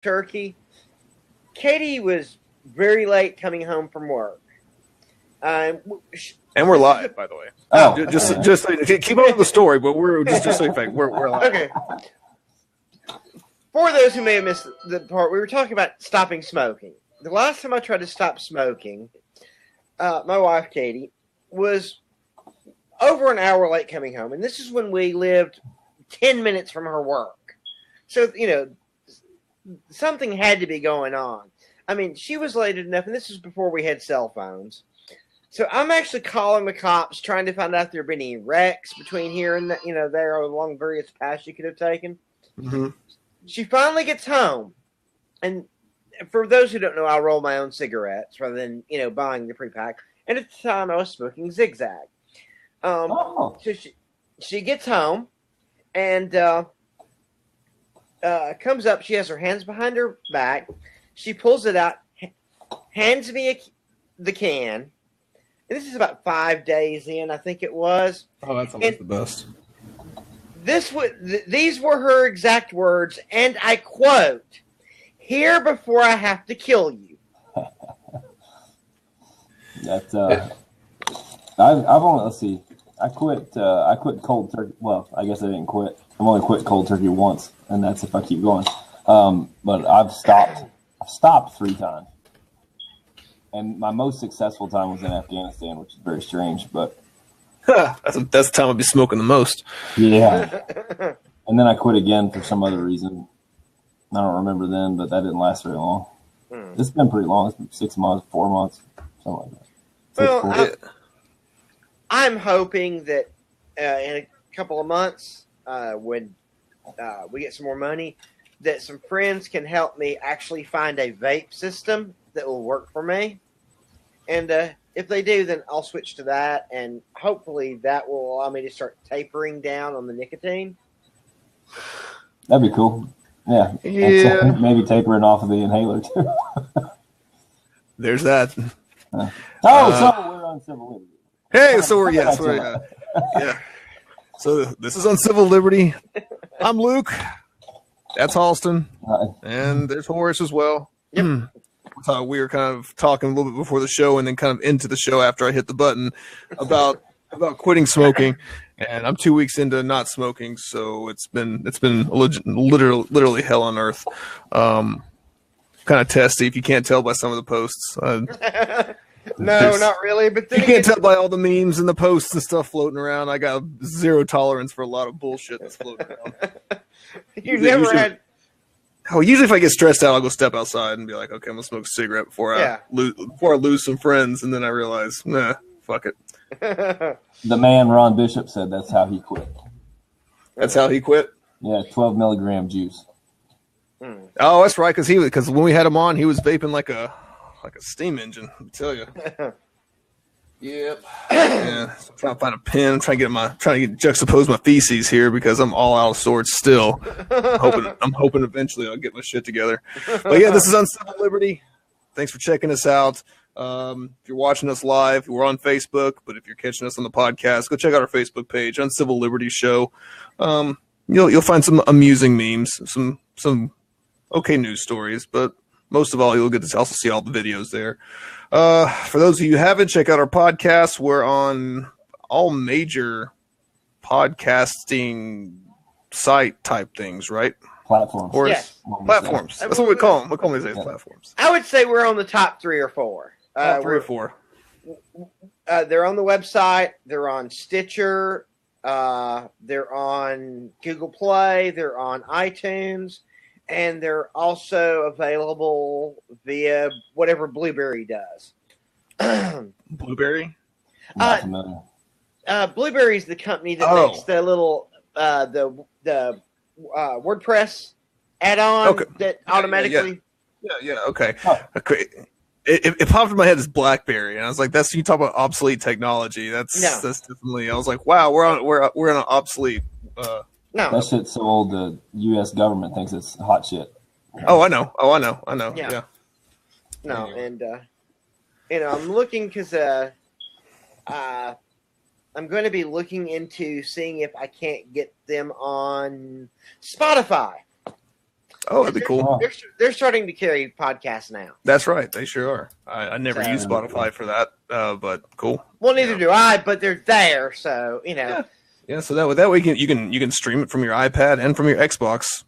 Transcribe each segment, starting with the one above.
turkey. Katie was very late coming home from work. And we're live, by the way. Oh, just so you keep on the story, but we're just so you think we're live. Okay. For those who may have missed the part, we were talking about stopping smoking. The last time I tried to stop smoking, my wife Katie was over an hour late coming home, and this is when we lived 10 minutes from her work. So something had to be going on. I mean, she was late enough, and this was before we had cell phones. So I'm actually calling the cops, trying to find out if there have been any wrecks between here and there along various paths she could have taken. Mm-hmm. She finally gets home, and for those who don't know, I roll my own cigarettes rather than buying the pre-pack. And at the time, I was smoking Zigzag. So she gets home and comes up. She has her hands behind her back. She pulls it out, hands me the can. And this is about 5 days in, I think it was. Oh, that's always the best. These were her exact words, and I quote, "Here before I have to kill you." That's I've only, let's see, I quit cold turkey. Well, I guess I didn't quit. I've only quit cold turkey once, and that's if I keep going. But I've stopped 3 times, and my most successful time was in Afghanistan, which is very strange, but that's the time I'd be smoking the most. Yeah. And then I quit again for some other reason. I don't remember then, but that didn't last very long. It's been pretty long. It's been 6 months, 4 months, something like that. Well, I'm hoping that in a couple of months, when we get some more money, that some friends can help me actually find a vape system that will work for me. And if they do, then I'll switch to that, and hopefully that will allow me to start tapering down on the nicotine. That'd be cool. Yeah. Maybe tapering off of the inhaler, too. There's that. So we're on Civil Liberty. Hey, so we're yeah. So this is on Civil Liberty. I'm Luke. That's Halston. And there's Horace as well. Yep. We were kind of talking a little bit before the show and then kind of into the show after I hit the button about quitting smoking. And I'm 2 weeks into not smoking, so it's been literally hell on earth. Kind of testy if you can't tell by some of the posts. No, not really. But you can't tell by all the memes and the posts and stuff floating around. I got zero tolerance for a lot of bullshit that's floating around. Usually if I get stressed out, I'll go step outside and be like, okay, I'm going to smoke a cigarette before I lose some friends. And then I realize, nah, fuck it. The man, Ron Bishop, said that's how he quit. That's how he quit? Yeah, 12 milligram juice. Oh, that's right, because when we had him on, he was vaping like a steam engine, I tell you. Yep. Yeah. So I'm trying to find a pen. I'm trying to juxtapose my feces here because I'm all out of sorts still. I'm hoping eventually I'll get my shit together. But yeah, this is on Civil Liberty. Thanks for checking us out. If you're watching us live, we're on Facebook, but if you're catching us on the podcast, go check out our Facebook page on Civil Liberty Show. You'll find some amusing memes, some okay news stories, but most of all, you'll get to also see all the videos there. For those of you who haven't, check out our podcast. We're on all major podcasting site type things, right? Platforms. Yes. Platforms. That's what we call them. We call them platforms. I would say we're on the top 3 or 4. Top 3 or 4. They're on the website. They're on Stitcher. They're on Google Play. They're on iTunes. And they're also available via whatever Blueberry does. Blueberry? Blueberry is the company that makes the little the WordPress add-on that automatically. Yeah. Okay. It popped in my head as BlackBerry, and I was like, "That's you talk about obsolete technology. That's definitely." I was like, "Wow, we're on an obsolete." No, that shit's so old. The U.S. government thinks it's hot shit. Oh, I know. Yeah. No, and I'm looking because I'm going to be looking into seeing if I can't get them on Spotify. Oh, that'd be cool. They're starting to carry podcasts now. That's right. They sure are. I never use Spotify for that, but cool. Well, neither do I, but they're there, so you know. Yeah. So that way you can stream it from your iPad and from your Xbox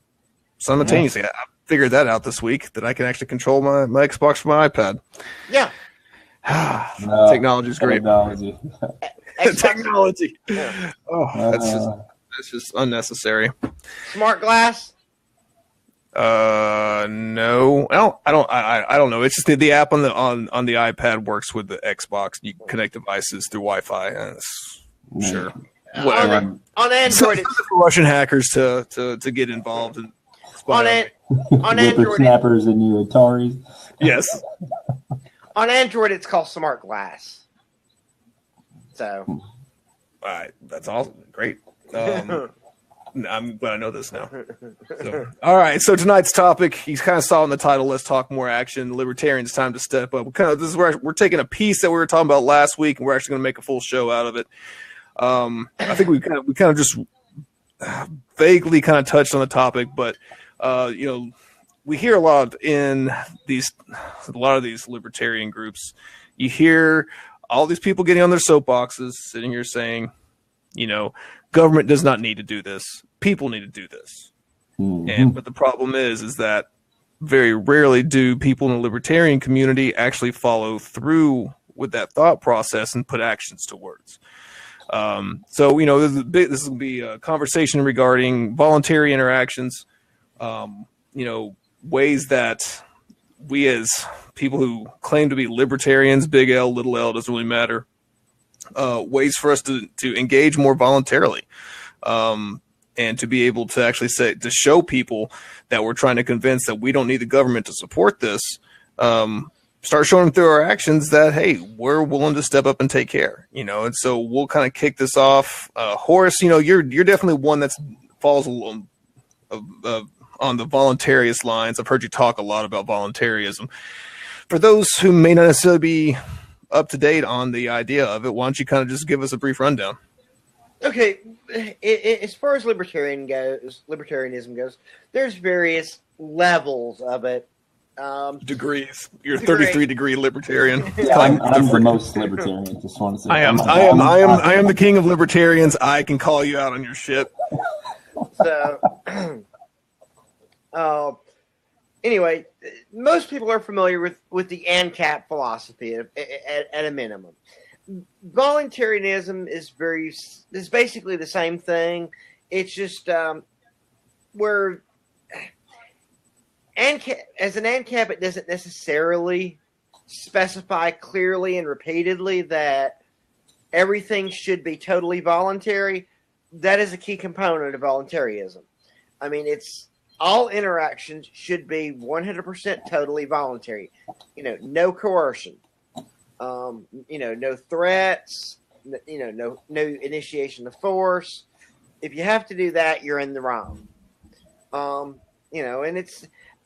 simultaneously. I figured that out this week, that I can actually control my Xbox from my iPad. Yeah. Technology is great. Technology. Yeah. Oh, that's just unnecessary. Smart glass. No. Well, I don't know. It's just the app on the iPad works with the Xbox. You can connect devices through Wi-Fi. Sure. On Android, it's for Russian hackers to get involved in. On Android, snappers and your Ataris. Yes. On Android, it's called Smart Glass. So. All right, that's awesome. Great. I'm glad I know this now. So, all right, so tonight's topic, you kind of saw in the title, let's talk more action. Libertarians, time to step up. This is where we're taking a piece that we were talking about last week, and we're actually going to make a full show out of it. I think we kind of just vaguely kind of touched on the topic, but we hear a lot in a lot of these libertarian groups. You hear all these people getting on their soapboxes, sitting here saying, government does not need to do this. People need to do this. Mm-hmm. But the problem is that very rarely do people in the libertarian community actually follow through with that thought process and put actions to words. So this will be a conversation regarding voluntary interactions, ways that we as people who claim to be libertarians, big L, little L, doesn't really matter, ways for us to engage more voluntarily, and to be able to actually to show people that we're trying to convince that we don't need the government to support this. Start showing them through our actions that, hey, we're willing to step up and take care, and so we'll kind of kick this off. Horace, you're definitely one that falls a little on the voluntarist lines. I've heard you talk a lot about voluntarism. For those who may not necessarily be up to date on the idea of it, why don't you kind of just give us a brief rundown? Okay, as far as libertarianism goes, there's various levels of it. Degrees. You're a 33-degree libertarian. Yeah, I'm the most libertarian. Just want to say, I am the king of libertarians. I can call you out on your shit. So, anyway, most people are familiar with the ANCAP philosophy at a minimum. Voluntarism is basically the same thing. It's just where ANCAP, as an ANCAP, it doesn't necessarily specify clearly and repeatedly that everything should be totally voluntary. That is a key component of voluntarism. I mean, it's all interactions should be 100% totally voluntary. No coercion. No threats. No initiation of force. If you have to do that, you're in the wrong. And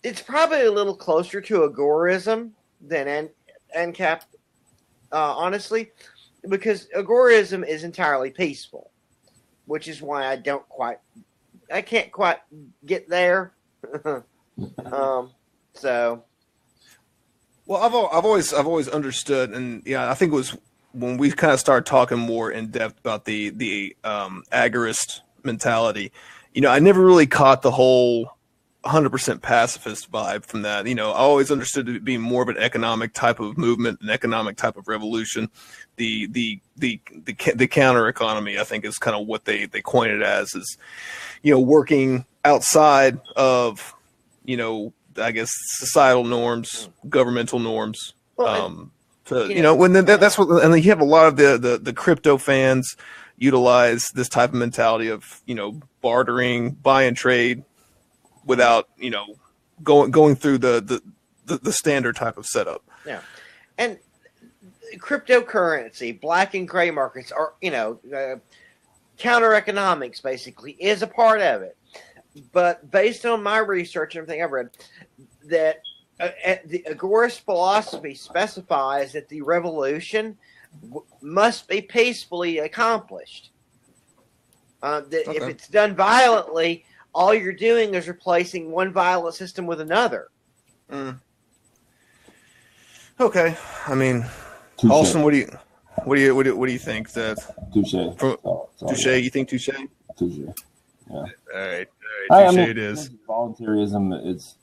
it's probably a little closer to agorism than ANCAP, honestly, because agorism is entirely peaceful, which is why I can't quite get there. So, well, I've always understood, and I think it was when we kind of started talking more in depth about the agorist mentality. I never really caught the whole 100% pacifist vibe from that. I always understood it being more of an economic type of movement, an economic type of revolution. The counter economy, I think, is kind of what they coined it as, is working outside of I guess societal norms, governmental norms. Well, that's what, and you have a lot of the crypto fans utilize this type of mentality of bartering, buy and trade, without going through the standard type of setup. Yeah, and cryptocurrency, black and gray markets are counter economics basically is a part of it. But based on my research and everything I've read, that the agorist philosophy specifies that the revolution must be peacefully accomplished. If it's done violently, all you're doing is replacing one violent system with another. Okay, I mean, Touche. Austin, what do you think? That Touche. Touche? You think touche? Touche. Yeah. All right. I Touche mean, it is. Voluntarism, it's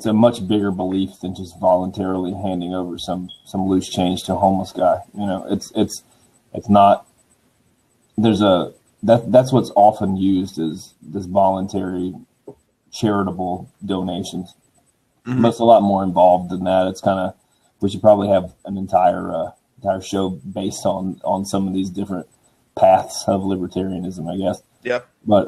a much bigger belief than just voluntarily handing over some loose change to a homeless guy. It's not. That's what's often used as this voluntary charitable donations. Mm-hmm. But it's a lot more involved than that. It's kind of, we should probably have an entire show based on some of these different paths of libertarianism, I guess. Yeah. But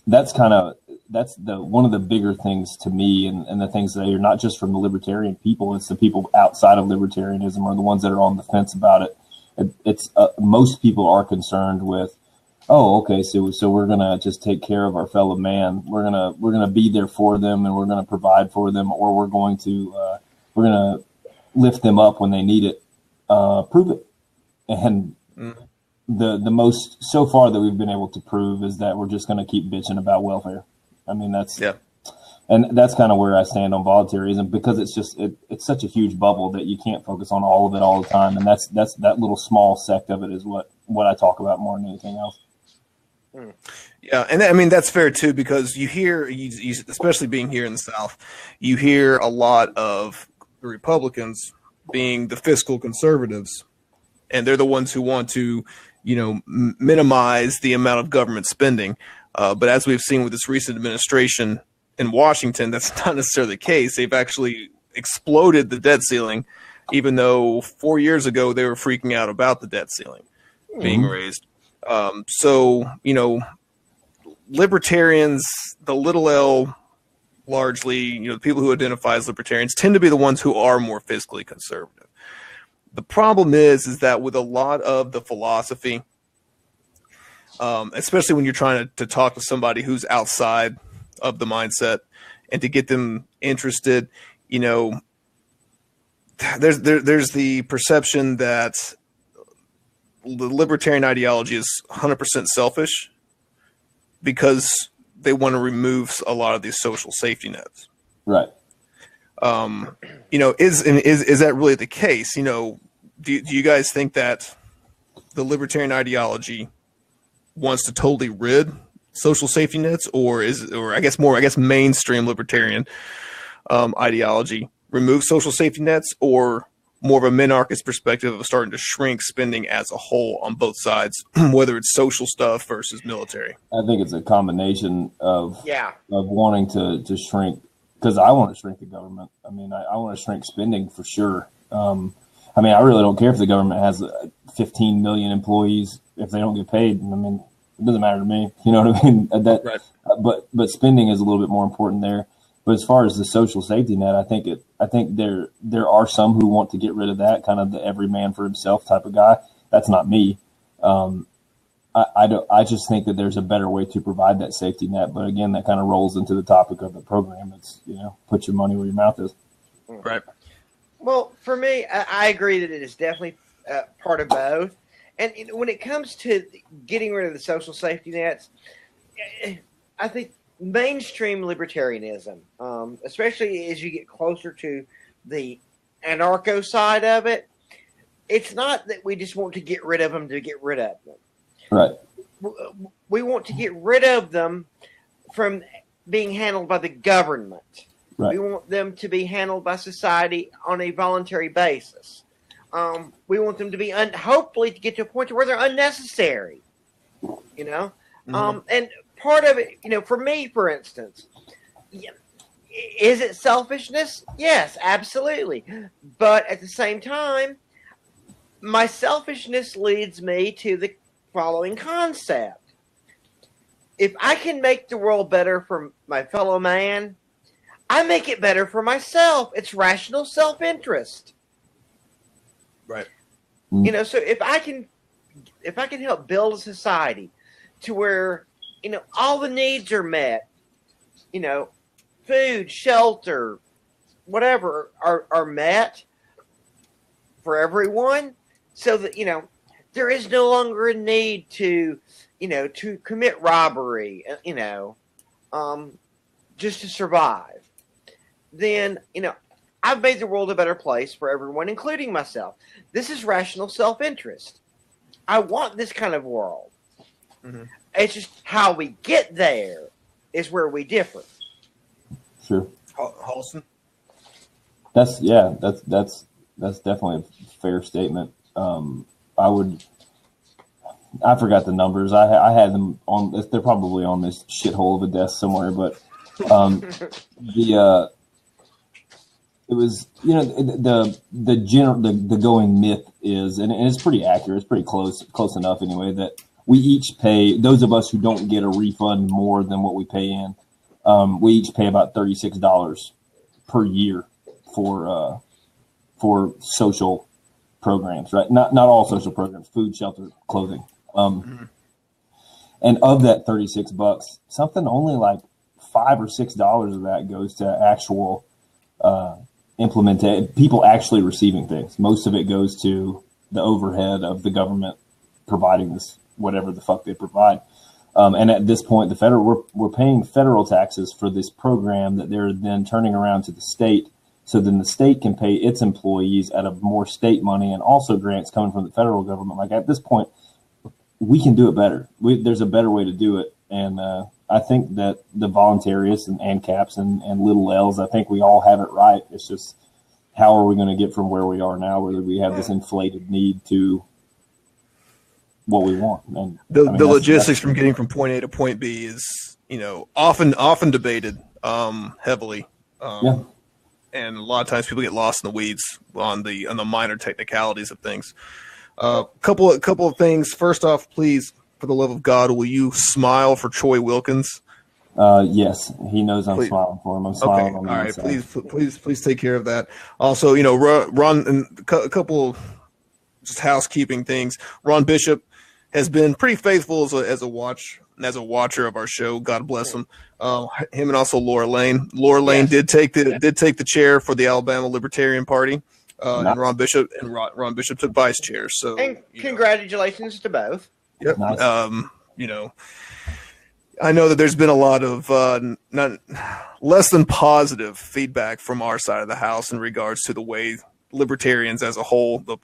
that's one of the bigger things to me, and the things that are not just from the libertarian people, it's the people outside of libertarianism or the ones that are on the fence about it. It's most people are concerned with, oh, okay, so we're gonna just take care of our fellow man. We're gonna be there for them, and we're gonna provide for them, or we're gonna lift them up when they need it. Prove it. And the most so far that we've been able to prove is that we're just gonna keep bitching about welfare. I mean, that's kind of where I stand on voluntarism, because it's such a huge bubble that you can't focus on all of it all the time, and that's that little small sect of it is what I talk about more than anything else. Yeah, and I mean that's fair too, because you hear, especially being here in the South, you hear a lot of the Republicans being the fiscal conservatives, and they're the ones who want to, minimize the amount of government spending. But as we've seen with this recent administration in Washington, that's not necessarily the case. They've actually exploded the debt ceiling, even though 4 years ago they were freaking out about the debt ceiling being raised. So, libertarians, the little L, largely, the people who identify as libertarians tend to be the ones who are more fiscally conservative. The problem is that with a lot of the philosophy, especially when you're trying to talk to somebody who's outside of the mindset and to get them interested, there's the perception that the libertarian ideology is 100% selfish because they want to remove a lot of these social safety nets. Right. Is that really the case? Do you guys think that the libertarian ideology wants to totally rid social safety nets, or I guess mainstream libertarian ideology remove social safety nets, or more of a minarchist perspective of starting to shrink spending as a whole on both sides, whether it's social stuff versus military? I think it's a combination of wanting to shrink, because I want to shrink the government. I mean, I want to shrink spending for sure. I mean, I really don't care if the government has 15 million employees if they don't get paid. I mean, it doesn't matter to me. You know what I mean? Right. But spending is a little bit more important there. But as far as the social safety net, I think there are some who want to get rid of that, kind of the every man for himself type of guy. That's not me. I just think that there's a better way to provide that safety net. But again, that kind of rolls into the topic of the program. It's, put your money where your mouth is. Right. Well, for me, I agree that it is definitely part of both. And when it comes to getting rid of the social safety nets, I think mainstream libertarianism, especially as you get closer to the anarcho side of it, it's not that we just want to get rid of them to get rid of them. Right. We want to get rid of them from being handled by the government. Right. We want them to be handled by society on a voluntary basis. We want them to be hopefully to get to a point where they're unnecessary. And part of it, for me, for instance, is it selfishness? Yes, absolutely. But at the same time, my selfishness leads me to the following concept. If I can make the world better for my fellow man, I make it better for myself. It's rational self-interest. Right. So if I can help build a society to where, all the needs are met, food, shelter, whatever are met for everyone, so that, there is no longer a need to commit robbery, just to survive, then, I've made the world a better place for everyone, including myself. This is rational self-interest. I want this kind of world. Mm-hmm. It's just how we get there is where we differ. Sure. Halston? That's definitely a fair statement. I forgot the numbers. I had them on. They're probably on this shithole of a desk somewhere. But it was, the going myth is, and it's pretty accurate. It's pretty close enough anyway, that we each pay, those of us who don't get a refund more than what we pay in, we each pay about $36 per year for social programs, right? Not all social programs, food, shelter, clothing. And of that $36, something only like $5 or $6 of that goes to actual people actually receiving things. Most of it goes to the overhead of the government providing this, whatever the fuck they provide. And at this point, we're paying federal taxes for this program that they're then turning around to the state. So then the state can pay its employees out of more state money and also grants coming from the federal government. Like at this point, we can do it better. There's a better way to do it. And I think that the voluntarists and ANCAPs and little L's, I think we all have it right. It's just, how are we going to get from where we are now, where we have this inflated need, to what we want? And the logistics from getting from point A to point B is, often debated heavily. And a lot of times people get lost in the weeds on the minor technicalities of things. Couple of things. First off, please, for the love of God, will you smile for Troy Wilkins? Yes, he knows I'm smiling for him. I'm smiling on the all inside. Right, please take care of that. Also, Ron, and a couple just housekeeping things. Ron Bishop has been pretty faithful as a watcher of our show. God bless him. Him and also Laura Lane. Laura Lane did take the chair for the Alabama Libertarian Party. And Ron Bishop took vice chair. So, and congratulations to both. Yep. Nice. I know that there's been a lot of not less than positive feedback from our side of the house in regards to the way libertarians as a whole, the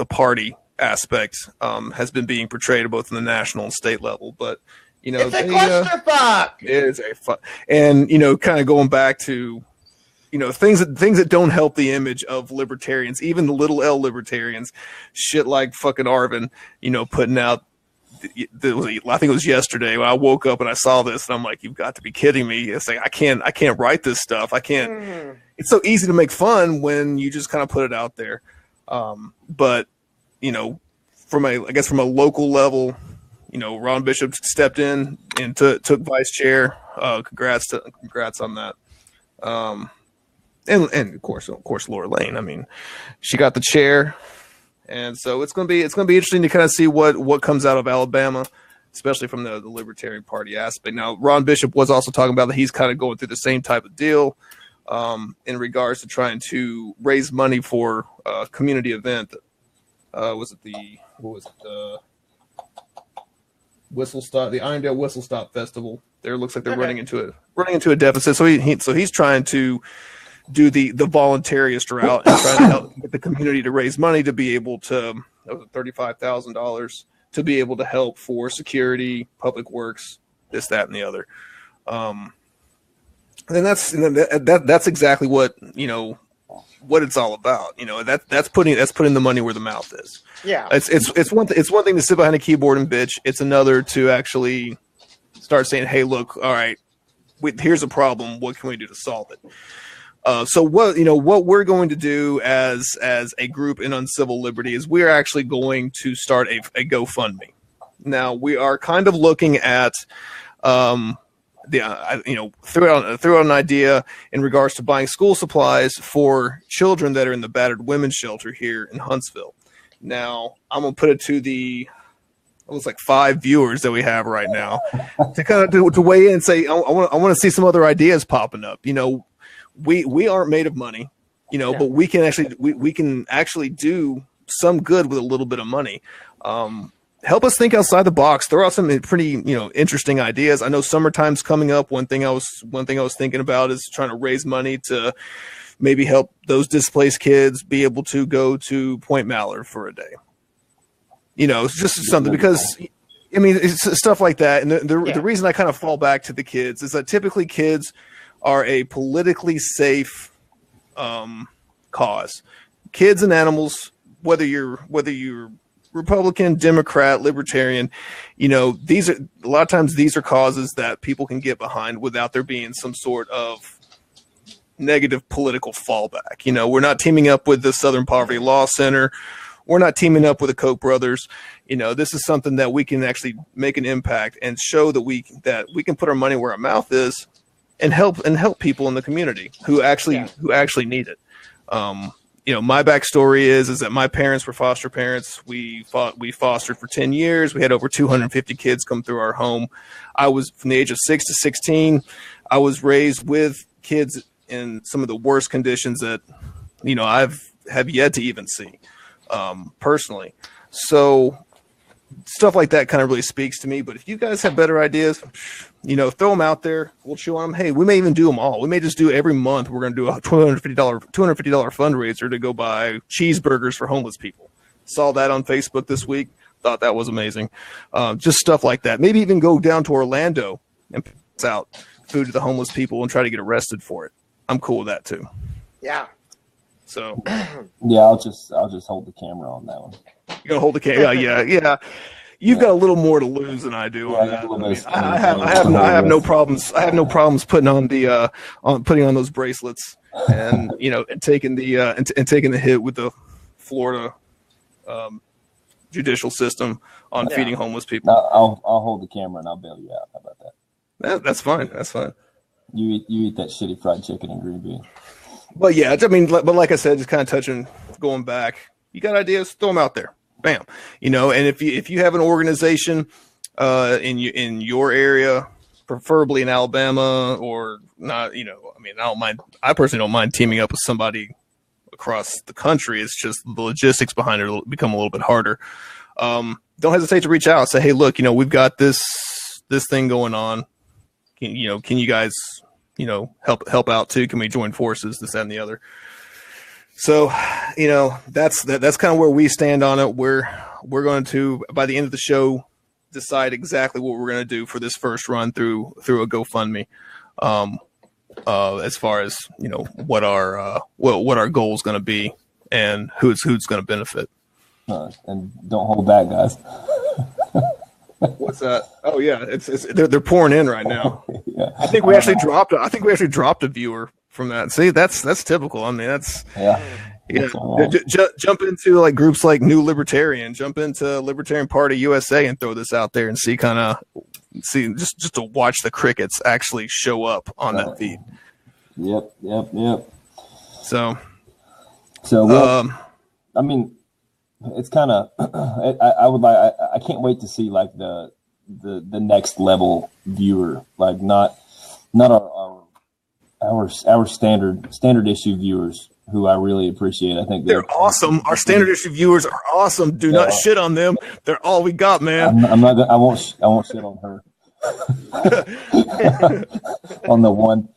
party aspect, has been being portrayed both in the national and state level. But it's a clusterfuck. It is a fun, and kind of going back to things that don't help the image of libertarians, even the little L libertarians, shit like fucking Arvin, putting out. I think it was yesterday when I woke up and I saw this, and I'm like, "You've got to be kidding me!" It's like I can't write this stuff. I can't. It's so easy to make fun when you just kind of put it out there. But from a local level, Ron Bishop stepped in and took vice chair. Congrats on that. And of course, Laura Lane. I mean, she got the chair. And so it's going to be interesting to kind of see what comes out of Alabama, especially from the Libertarian Party aspect. Now, Ron Bishop was also talking about that he's kind of going through the same type of deal in regards to trying to raise money for a community event. The Whistle Stop, the Irondale Whistle Stop Festival? There looks like they're running into a deficit. So he's trying to do the voluntarist route and try to help get the community to raise money to be able to $35,000 to be able to help for security, public works, this, that, and the other. And that's exactly what it's all about. That's putting the money where the mouth is. Yeah. It's one thing to sit behind a keyboard and bitch. It's another to actually start saying, "Hey, look, all right, here's a problem. What can we do to solve it?" So what we're going to do as a group in Uncivil Liberty is we're actually going to start a GoFundMe. Now we are kind of looking at threw out an idea in regards to buying school supplies for children that are in the battered women's shelter here in Huntsville. Now I'm gonna put it to it looks like 5 viewers that we have right now to kind of to weigh in and say I want to see some other ideas popping up. We aren't made of money, but we can actually do some good with a little bit of money. help us think outside the box. Throw out some pretty, interesting ideas. I know summertime's coming up. One thing I was thinking about is trying to raise money to maybe help those displaced kids be able to go to Point Mallard for a day. It's just something, because it's stuff like that. And the reason I kind of fall back to the kids is that typically kids are a politically safe cause. Kids and animals, whether you're Republican, Democrat, Libertarian, these are a lot of times these are causes that people can get behind without there being some sort of negative political fallback. We're not teaming up with the Southern Poverty Law Center. We're not teaming up with the Koch brothers. This is something that we can actually make an impact and show that we can put our money where our mouth is and help people in the community who actually need it. My backstory is that my parents were foster parents. We fostered for 10 years. We had over 250 kids come through our home. I was from the age of 6 to 16. I was raised with kids in some of the worst conditions that, have yet to even see, personally. So stuff like that kind of really speaks to me. But if you guys have better ideas, throw them out there. We'll chew on them. Hey, we may even do them all. We may just do every month. We're going to do a $250 fundraiser to go buy cheeseburgers for homeless people. Saw that on Facebook this week. Thought that was amazing. Just stuff like that. Maybe even go down to Orlando and pass out food to the homeless people and try to get arrested for it. I'm cool with that too. Yeah. So. Yeah, I'll just hold the camera on that one. You're gonna hold the camera. Yeah. You've got a little more to lose than I do. I have no problems. I have no problems putting on putting on those bracelets and and taking the hit with the Florida judicial system on feeding homeless people. I'll hold the camera and I'll bail you out. How about that? That's fine. That's fine. You eat that shitty fried chicken and green bean. But yeah, but like I said, just kind of going back. You got ideas? Throw them out there. Bam. And if you have an organization in your area, preferably in Alabama or not, I personally don't mind teaming up with somebody across the country. It's just the logistics behind it become a little bit harder. Don't hesitate to reach out. Say, hey, look, we've got this thing going on. Can you guys, help out too? Can we join forces? This, that, and the other. So, that's kind of where we stand on it. We're going to, by the end of the show, decide exactly what we're going to do for this first run through a GoFundMe. As far as what our goal is going to be and who's going to benefit. And don't hold back, guys. What's that? Oh yeah, they're pouring in right now. Yeah. I think we actually dropped a viewer from that. See, that's typical. I mean, that's jump into like groups like New Libertarian, jump into Libertarian Party USA and throw this out there and see just to watch the crickets actually show up on that feed. Yep. So I mean, it's kind of I can't wait to see like the next level viewer, like not our standard issue viewers, who I really appreciate. I think they're awesome. Our standard issue viewers are awesome. Do not shit on them. They're all we got, man. I'm not. I won't shit on her. On the one.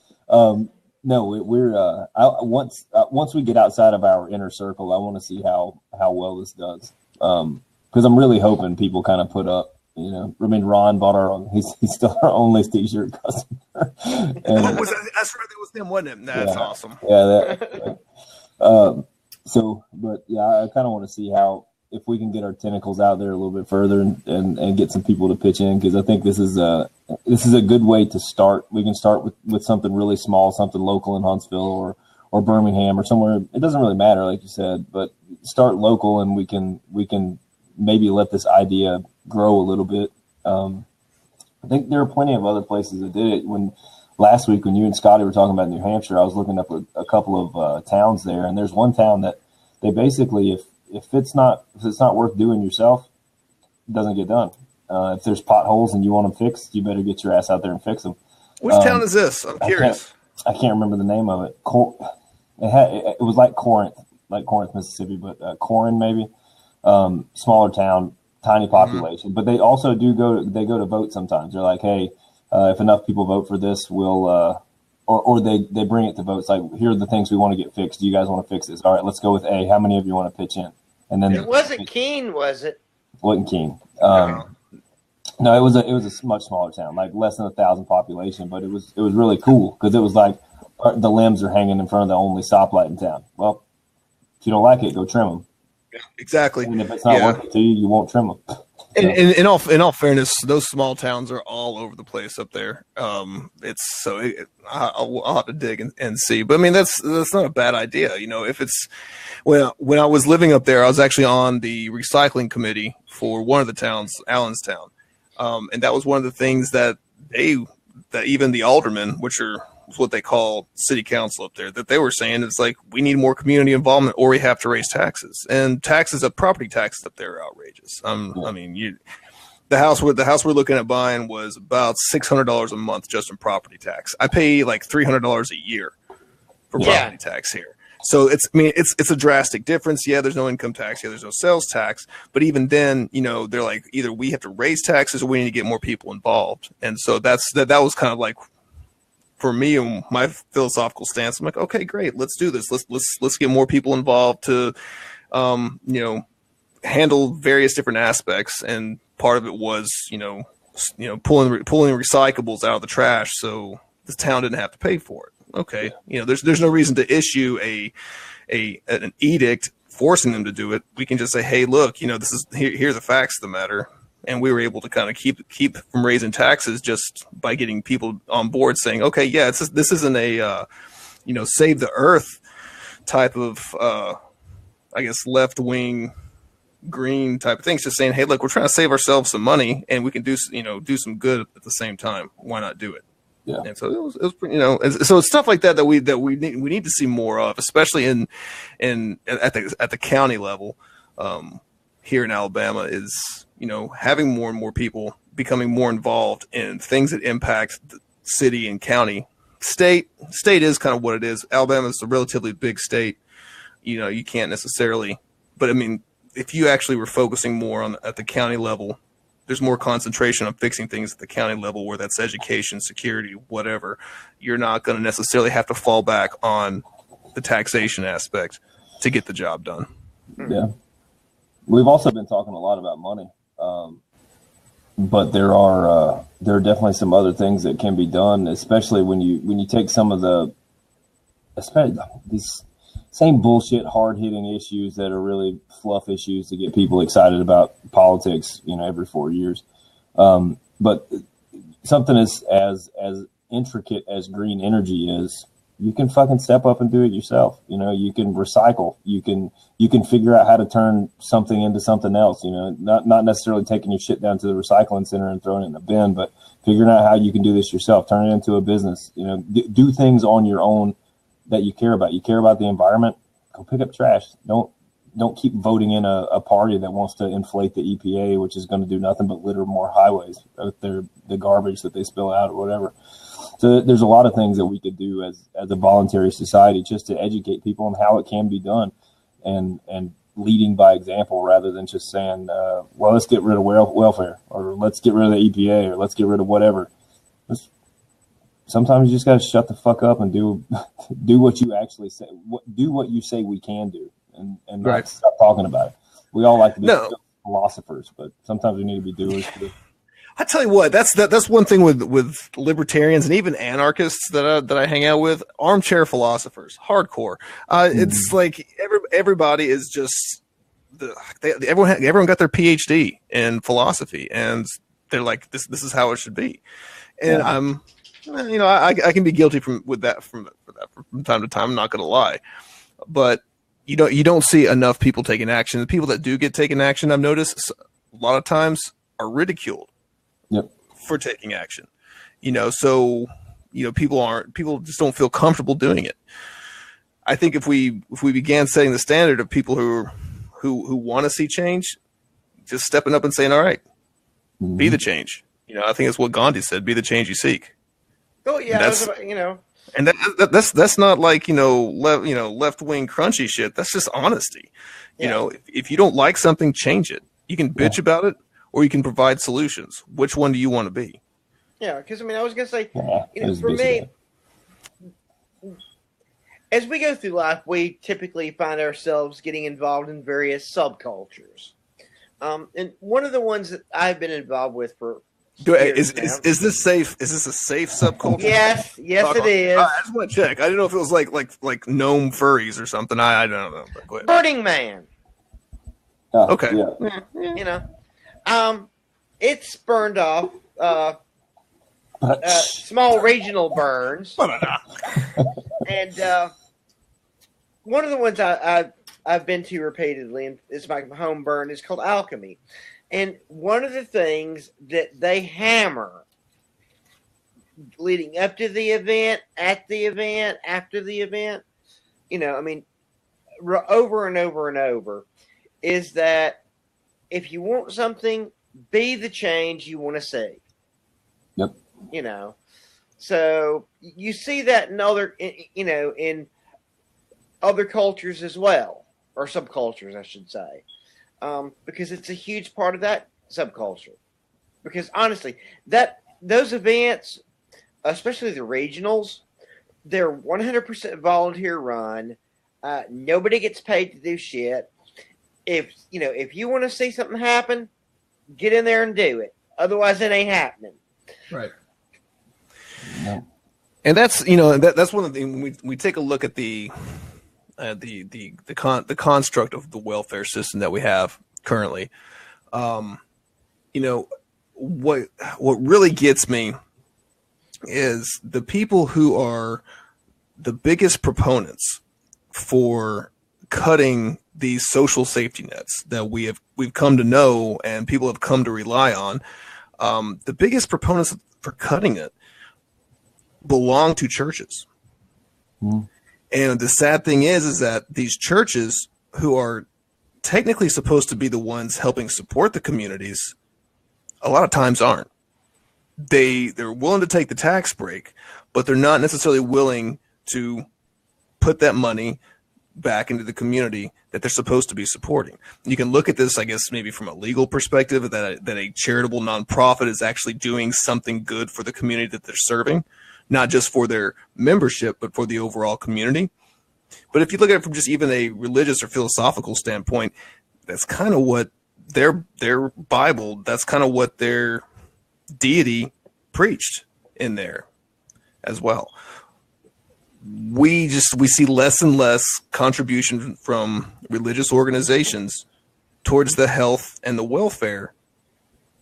No, we're once we get outside of our inner circle, I want to see how well this does. Because I'm really hoping people kind of put up. Ron bought our own. He's still our only t-shirt customer. That's right. That was him, wasn't it? That's awesome. Yeah. But I kind of want to see if we can get our tentacles out there a little bit further and get some people to pitch in, because I think this is a good way to start. We can start with something really small, something local in Huntsville or Birmingham or somewhere. It doesn't really matter, like you said, but start local, and we can maybe let this idea grow a little bit. I think there are plenty of other places that did it. Last week when you and Scotty were talking about New Hampshire, I was looking up a couple of towns there, and there's one town that they basically, if it's not worth doing yourself, it doesn't get done. If there's potholes and you want them fixed, you better get your ass out there and fix them. Which town is this? I'm curious. I can't remember the name of it. It was like Corinth, Mississippi, but Corin maybe. Smaller town. tiny population, but they also do go to vote sometimes. They're like, hey, if enough people vote for this, we'll or they bring it to votes. Like, here are the things we want to get fixed. Do you guys want to fix this? All right, let's go with A. How many of you want to pitch in? And then it wasn't Keene, was it? Wasn't Keene. No, it was a much smaller town, like less than 1,000 population, but it was really cool because it was like the limbs are hanging in front of the only stoplight in town. Well, if you don't like it, go trim them. Yeah, exactly. And if it's not working to you, you won't trim them. In all fairness, those small towns are all over the place up there. I'll have to dig and see, but I mean that's not a bad idea. You know, if it's when I was living up there, I was actually on the recycling committee for one of the towns, Allenstown, and that was one of the things that even the aldermen, which are what they call city council up there, that they were saying it's like we need more community involvement or we have to raise taxes, and property taxes up there are outrageous. I mean, the house we're looking at buying was about $600 a month just in property tax. I pay like $300 a year for property tax here. So it's a drastic difference. Yeah, there's no income tax. Yeah, there's no sales tax. But even then, you know, they're like either we have to raise taxes or we need to get more people involved. And so that was kind of like, for me and my philosophical stance, I'm like, okay, great, let's do this. Let's get more people involved to, handle various different aspects. And part of it was, pulling recyclables out of the trash, so the town didn't have to pay for it. Okay, there's no reason to issue an edict forcing them to do it. We can just say, hey, look, here are the facts of the matter. And we were able to kind of keep from raising taxes just by getting people on board saying, okay, yeah, this isn't a, save the earth type of, left wing green type of thing. It's just saying, hey, look, we're trying to save ourselves some money and we can do some good at the same time. Why not do it? Yeah. And so it was so it's stuff like that we need to see more of, especially at the county level. Here in Alabama is, having more and more people becoming more involved in things that impact the city and county. State is kind of what it is. Alabama is a relatively big state. You can't necessarily, but I mean, if you actually were focusing more at the county level, there's more concentration on fixing things at the county level, where that's education, security, whatever. You're not going to necessarily have to fall back on the taxation aspect to get the job done. Yeah. We've also been talking a lot about money, but there are definitely some other things that can be done, especially when you take some of these same bullshit, hard hitting issues that are really fluff issues to get people excited about politics, every 4 years. But something as intricate as green energy is, you can fucking step up and do it yourself. You can recycle. You can figure out how to turn something into something else. Not necessarily taking your shit down to the recycling center and throwing it in the bin, but figuring out how you can do this yourself. Turn it into a business. Do things on your own that you care about. You care about the environment. Go pick up trash. Don't keep voting in a party that wants to inflate the EPA, which is going to do nothing but litter more highways with the garbage that they spill out or whatever. So there's a lot of things that we could do as a voluntary society just to educate people on how it can be done, and leading by example rather than just saying, well, let's get rid of welfare, or let's get rid of the EPA, or let's get rid of whatever. Sometimes you just got to shut the fuck up and do what you actually say. Do what you say we can do, and right. Stop talking about it. We all like to be philosophers, but sometimes we need to be doers too. I tell you what, that's one thing with libertarians and even anarchists that I hang out with. Armchair philosophers, hardcore. It's like everybody is just everyone got their PhD in philosophy, and they're like, this is how it should be. And I can be guilty from time to time. I'm not going to lie, but you don't see enough people taking action. The people that do get taken action, I've noticed a lot of times, are ridiculed. Yep. For taking action, so people just don't feel comfortable doing it. I think if we began setting the standard of people who want to see change, just stepping up and saying, all right, be the change. I think it's what Gandhi said: be the change you seek. Oh yeah, and that's not like left wing crunchy shit. That's just honesty. Yeah. If you don't like something, change it. You can bitch about it, or you can provide solutions. Which one do you want to be? Yeah, because I mean, I was gonna say, Yeah, for me, as we go through life, we typically find ourselves getting involved in various subcultures. And one of the ones that I've been involved with for Is this safe? Is this a safe subculture? Yes, it is. I just want to check. I didn't know if it was like gnome furries or something. I don't know. But go ahead. Burning Man. Oh, Okay. Yeah. You know, it's burned off. Small regional burns. And one of the ones I've been to repeatedly, and it's my home burn, is called Alchemy. And one of the things that they hammer leading up to the event, at the event, after the event, you know, I mean, over and over and over, is that if you want something, be the change you want to see. Yep. You know, so you see that in other, you know, in other cultures as well, or subcultures, I should say, because it's a huge part of that subculture. Because honestly, those events, especially the regionals, they're 100% volunteer run. Nobody gets paid to do shit. If you want to see something happen, get in there and do it. Otherwise, it ain't happening. Right. No. And that's that's one of the things we take a look at the construct of the welfare system that we have currently. What really gets me is the people who are the biggest proponents for cutting these social safety nets that we've come to know and people have come to rely on. The biggest proponents for cutting it belong to churches. Mm. And the sad thing is that these churches, who are technically supposed to be the ones helping support the communities, a lot of times aren't. They're willing to take the tax break, but they're not necessarily willing to put that money back into the community that they're supposed to be supporting. You can look at this, I guess, maybe from a legal perspective, that a charitable nonprofit is actually doing something good for the community that they're serving, not just for their membership, but for the overall community. But if you look at it from just even a religious or philosophical standpoint, that's kind of what their Bible, that's kind of what their deity preached in there as well. We see less and less contribution from religious organizations towards the health and the welfare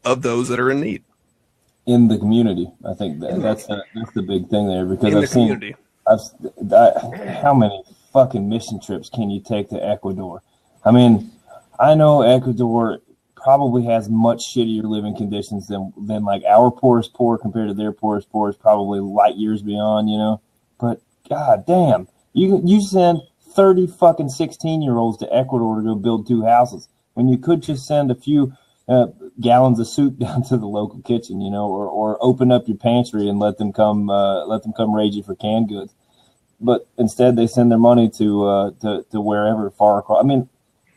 of those that are in need in the community. I think that's the big thing there, because how many fucking mission trips can you take to Ecuador? I mean, I know Ecuador probably has much shittier living conditions than like our poorest poor compared to their poorest poor is probably light years beyond, but God damn, you send 30 fucking 16-year-olds to Ecuador to go build 2 houses when you could just send a few gallons of soup down to the local kitchen, or open up your pantry and let them come raid you for canned goods. But instead, they send their money to wherever far across. I mean,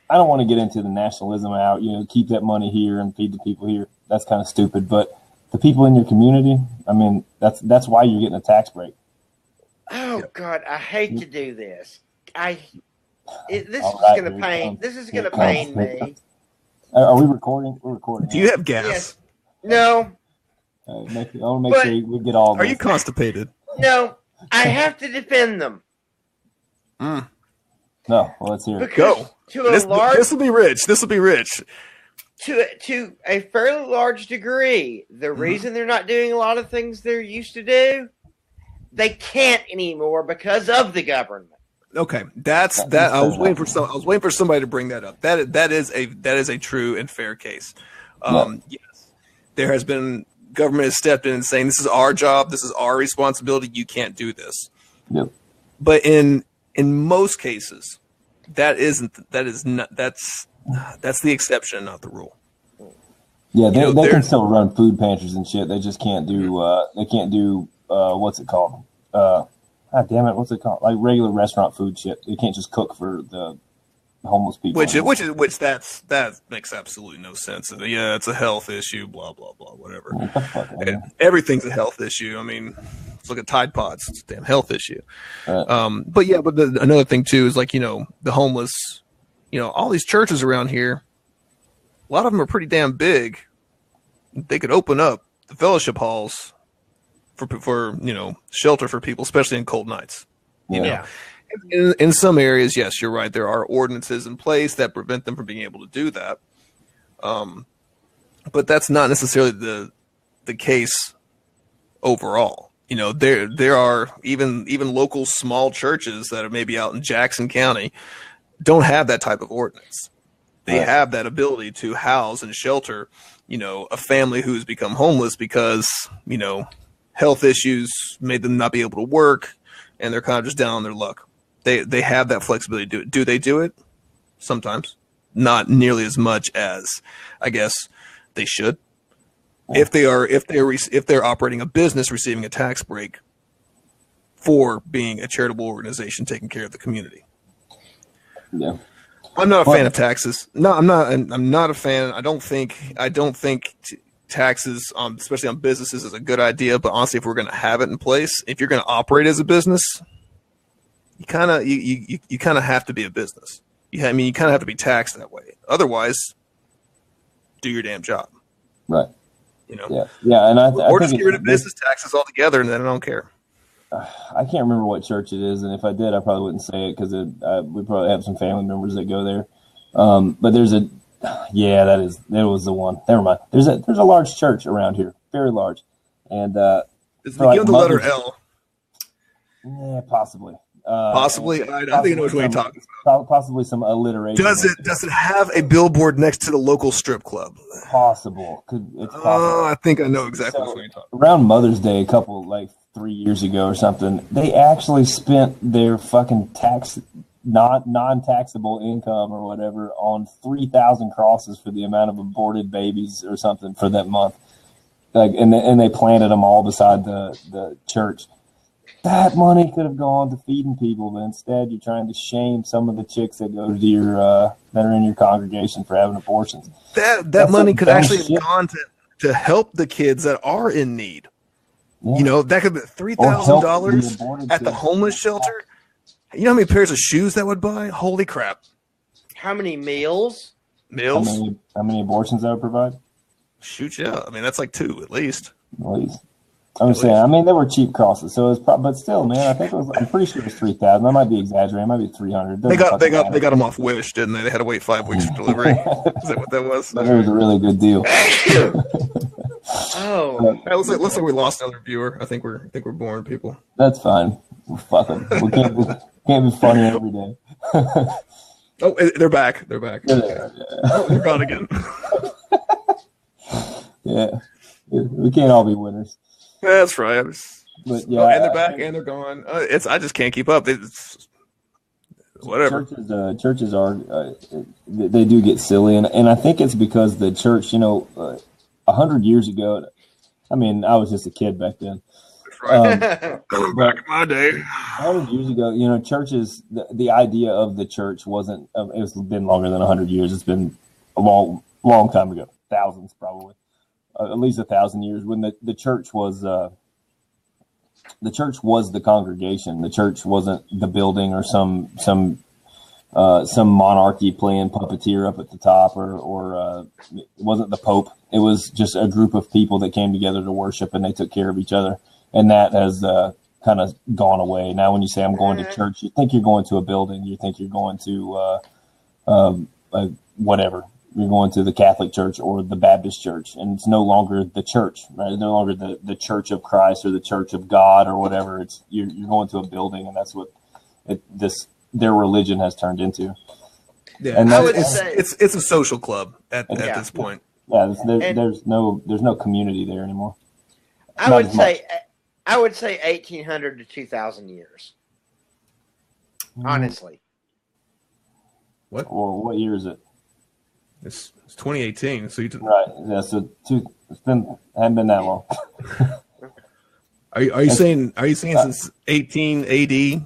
I don't want to get into the nationalism out, keep that money here and feed the people here. That's kind of stupid. But the people in your community, I mean, that's why you're getting a tax break. Oh God, I hate to do this. This is gonna pain me. Are we recording? We're recording. Do you have gas? Yes. No. I want to make sure we get all. Are you constipated? No, I have to defend them. No, well, let's hear it. Go. This will be rich. This will be rich. To a fairly large degree, the reason they're not doing a lot of things they're used to do, they can't anymore because of the government. Okay, that's that. I was waiting for somebody to bring that up. That is a true and fair case. Yes, there has been government has stepped in and saying this is our job, this is our responsibility. You can't do this. Yep. But in most cases, that's the exception, not the rule. Yeah, they can still run food pantries and shit. They just can't do. They can't do. What's it called? God damn it! What's it called? Like regular restaurant food shit. They can't just cook for the homeless people. That makes absolutely no sense. Yeah, it's a health issue. Blah blah blah. Whatever. What the fuck, man? Everything's a health issue. I mean, let's look at Tide Pods. It's a damn health issue. Right. But another thing too is like the homeless. All these churches around here. A lot of them are pretty damn big. They could open up the fellowship halls for shelter for people, especially in cold nights. Yeah. In some areas, yes, you're right. There are ordinances in place that prevent them from being able to do that. But that's not necessarily the case overall. There are even local small churches that are maybe out in Jackson County don't have that type of ordinance. They have that ability to house and shelter, a family who's become homeless because, health issues made them not be able to work and they're kind of just down on their luck. They have that flexibility to do it. Do they do it? Sometimes. Not nearly as much as I guess they should. If they're operating a business receiving a tax break for being a charitable organization taking care of the community. Yeah. I'm not a fan of taxes. No, I'm not. I'm not a fan. I don't think taxes, especially on businesses, is a good idea. But honestly, if we're going to have it in place, if you're going to operate as a business, you kind of have to be a business. You kind of have to be taxed that way. Otherwise, do your damn job. Right. Yeah. And or just get rid of business taxes altogether, and then I don't care. I can't remember what church it is, and if I did, I probably wouldn't say it because we probably have some family members that go there. But there's that was the one. Never mind. There's a large church around here, very large, and does it begin the letter L? Yeah, possibly. Possibly. I think I know which one you're talking about. Possibly some alliteration. Does it have a billboard next to the local strip club? Possible. It's possible. Oh, I think I know exactly what you're talking about. Around Mother's Day, a couple 3 years ago or something, they actually spent their fucking non-taxable income or whatever on 3,000 crosses for the amount of aborted babies or something for that month. And they planted them all beside the church. That money could have gone to feeding people, but instead you're trying to shame some of the chicks that go to your that are in your congregation for having abortions. That money could actually have gone to help the kids that are in need. Yeah. That could be $3,000 at the homeless shelter. You know how many pairs of shoes that would buy? Holy crap! How many meals? How many abortions that would provide? Shoot, yeah. That's like 2 at least. I'm saying, they were cheap crosses, so it was but still, man, I'm pretty sure it was 3,000. I might be exaggerating. It might be 300. They got them off Wish, didn't they? They had to wait 5 weeks for delivery. Is that what that was? It was a really good deal. Oh, looks like we lost another viewer. I think we're boring people. That's fine. Fuck them. We can't be funny every day. Oh, they're back. They're back. Yeah. Oh, they're gone again. Yeah, we can't all be winners. That's right. But yeah, and they're back and they're gone. I just can't keep up. It's whatever. Churches are they do get silly, and I think it's because the church, 100 years ago. I was just a kid back then. Right. Back in my day, 100 years ago, churches. The idea of the church wasn't. It's been longer than 100 years. It's been a long time ago. Thousands, probably. At least 1,000 years. When the church was the congregation. The church wasn't the building or some monarchy playing puppeteer up at the top, or it wasn't the Pope. It was just a group of people that came together to worship, and they took care of each other. And that has kind of gone away. Now, when you say I'm going to church, you think you're going to a building. You think you're going to whatever. You're going to the Catholic Church or the Baptist Church, and it's no longer the church, right? It's no longer the Church of Christ or the Church of God or whatever. It's you're going to a building, and that's what their religion has turned into. Yeah, and I would say it's a social club at this point. Yeah, there's no community there anymore. I would say 1,800 to 2,000 years. Honestly. What? Well, what year is it? It's 2018. So right. Yeah. So hadn't been that long. Are you saying since 18 AD? It's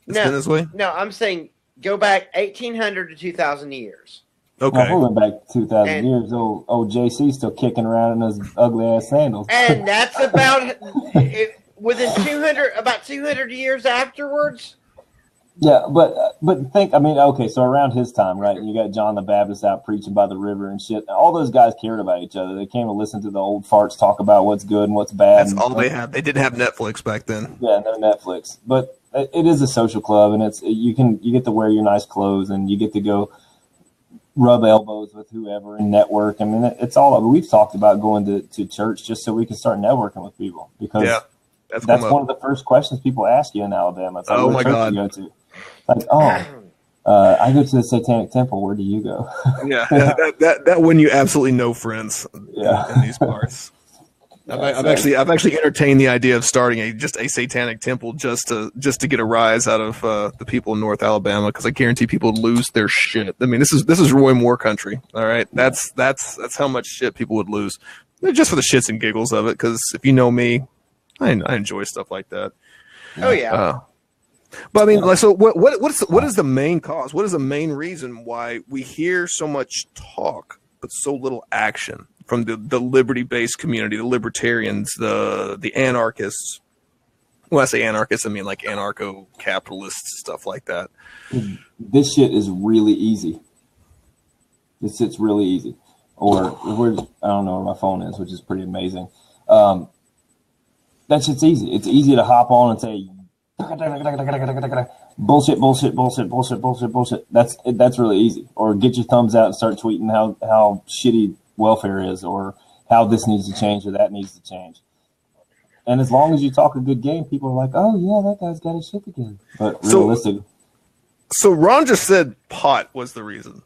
been this way? No, I'm saying go back 1,800 to 2,000 years. Okay. Now, we're going back 2,000 years. Old JC's still kicking around in those ugly ass sandals. And that's about within 200, about 200 years afterwards. Yeah, but think, I mean, okay, so around his time, right? You got John the Baptist out preaching by the river and shit. All those guys cared about each other. They came to listen to the old farts talk about what's good and what's bad. That's all they had. They didn't have Netflix back then. Yeah, no Netflix. But it is a social club, and you get to wear your nice clothes, and you get to go rub elbows with whoever and network. I mean, it's all over. We've talked about going to church just so we can start networking with people, because that's one of the first questions people ask you in Alabama. It's like, oh my God. You go to? Like, I go to the Satanic Temple. Where do you go? Yeah, that when you absolutely no friends in these parts. I've actually entertained the idea of starting a satanic temple just to get a rise out of the people in North Alabama, because I guarantee people would lose their shit. I mean, this is Roy Moore country. All right, that's how much shit people would lose, just for the shits and giggles of it. Because if you know me, I enjoy stuff like that. Oh yeah. But I mean, like, so what is the main cause? What is the main reason why we hear so much talk but so little action from the liberty-based community, the libertarians, the anarchists? When I say anarchists, I mean like anarcho-capitalists, stuff like that. This shit is really easy. This shit's really easy. Or I don't know where my phone is, which is pretty amazing. That shit's easy. It's easy to hop on and say bullshit. That's really easy. Or get your thumbs out and start tweeting how shitty welfare is, or how this needs to change or that needs to change. And as long as you talk a good game, people are like, oh yeah, that guy's got his shit together. But realistic. So Ron just said pot was the reason.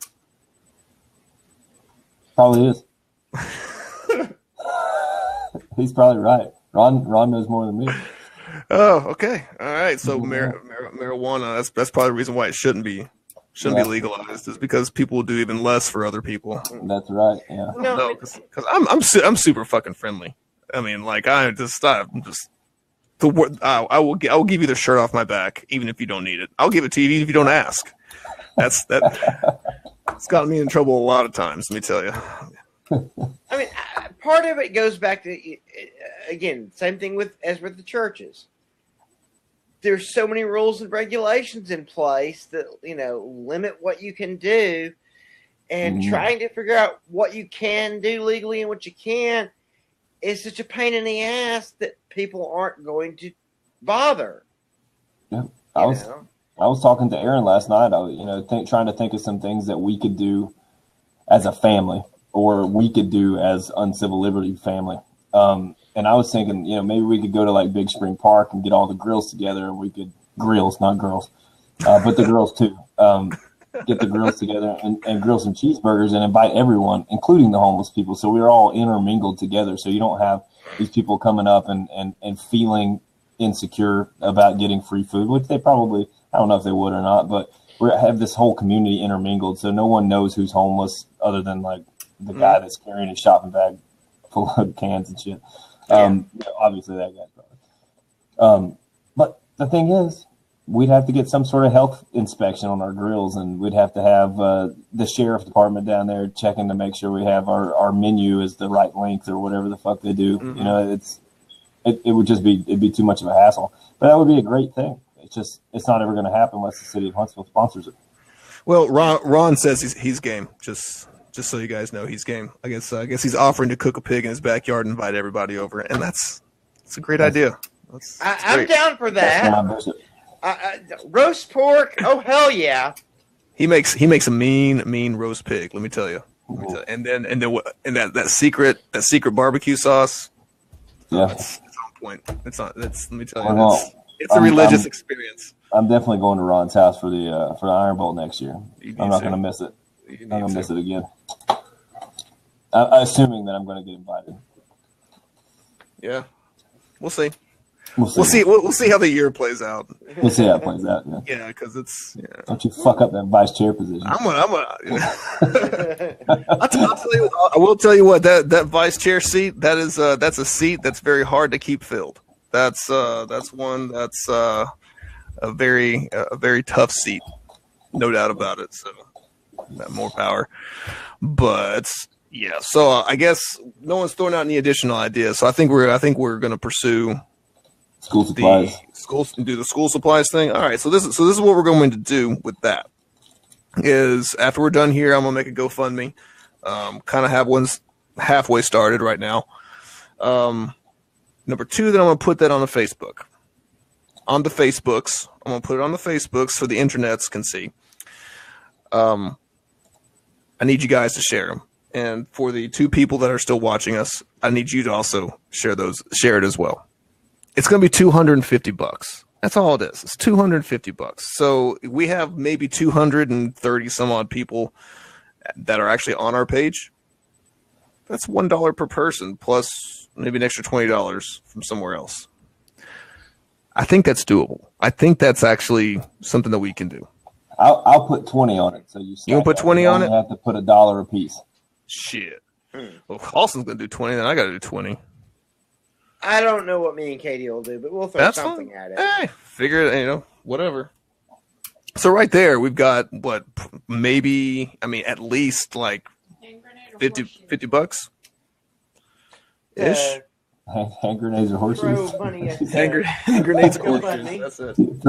Probably is. He's probably right. Ron knows more than me. Oh, okay. All right. So marijuana, that's probably the reason why it shouldn't be legalized, is because people will do even less for other people. That's right. Yeah. No, because I'm super fucking friendly. I mean, like I will give you the shirt off my back even if you don't need it. I'll give it to you even if you don't ask. It's gotten me in trouble a lot of times, let me tell you. I mean, part of it goes back to, again, same thing as with the churches. There's so many rules and regulations in place that, limit what you can do, and trying to figure out what you can do legally and what you can't is such a pain in the ass that people aren't going to bother. Yeah, I was talking to Aaron last night. Trying to think of some things that we could do as a family, or we could do as Uncivil Liberty family. And I was thinking, maybe we could go to like Big Spring Park and get all the grills together, and we could grills, not girls, but the girls too. Get the grills together and grill some cheeseburgers and invite everyone, including the homeless people. So we're all intermingled together. So you don't have these people coming up and feeling insecure about getting free food, which they probably, I don't know if they would or not, but we have this whole community intermingled. So no one knows who's homeless other than like the guy that's carrying his shopping bag full of cans and shit. Obviously that guy probably. But the thing is, we'd have to get some sort of health inspection on our grills, and we'd have to have the sheriff department down there checking to make sure we have our menu is the right length or whatever the fuck they do. It'd be too much of a hassle. But that would be a great thing. It's not ever going to happen unless the city of Huntsville sponsors it. Well, Ron says he's game. Just so you guys know, he's game. I guess he's offering to cook a pig in his backyard and invite everybody over, and that's a great idea. I'm down for that. Roast pork, oh hell yeah! He makes a mean roast pig. Let me tell you. And then that secret barbecue sauce. Yeah, it's on point. Let me tell you, it's a religious experience. I'm definitely going to Ron's house for the Iron Bowl next year. I'm not going to miss it. I'm going to miss it again. Assuming that I'm going to get invited. Yeah, we'll see. We'll see how the year plays out. We'll see how it plays out. Yeah, because it's. Yeah. Don't you fuck up that vice chair position. I will tell you what, that vice chair seat, that's a seat that's very hard to keep filled. That's one that's a very tough seat. no doubt about it. So more power. But yeah, so I guess no one's throwing out any additional ideas. So I think we're going to pursue school supplies. Do the school supplies thing. All right. So this is what we're going to do with that. Is after we're done here, I'm gonna make a GoFundMe. Kind of have one's halfway started right now. Number two, then I'm gonna put that on the Facebook. On the Facebooks, I'm gonna put it on the Facebooks so the internets can see. I need you guys to share them, and for the 2 people that are still watching us, I need you to also share it as well. It's gonna be $250. That's all it is. It's $250. So we have maybe 230 some odd people that are actually on our page. That's $1 per person plus maybe an extra $20 from somewhere else. I think that's doable. I think that's actually something that we can do. I'll put 20 on it. So you gonna put 20 on it? You have to put $1 a piece. Shit. Well, Halston's gonna do 20, then I gotta do 20. I don't know what me and Katie will do, but we'll throw something at it. Hey, figure it, whatever. So right there, we've got maybe, at least like 50 bucks ish. Hand grenades or horseshoes. Throw money at hand grenades or horseshoes. That's it.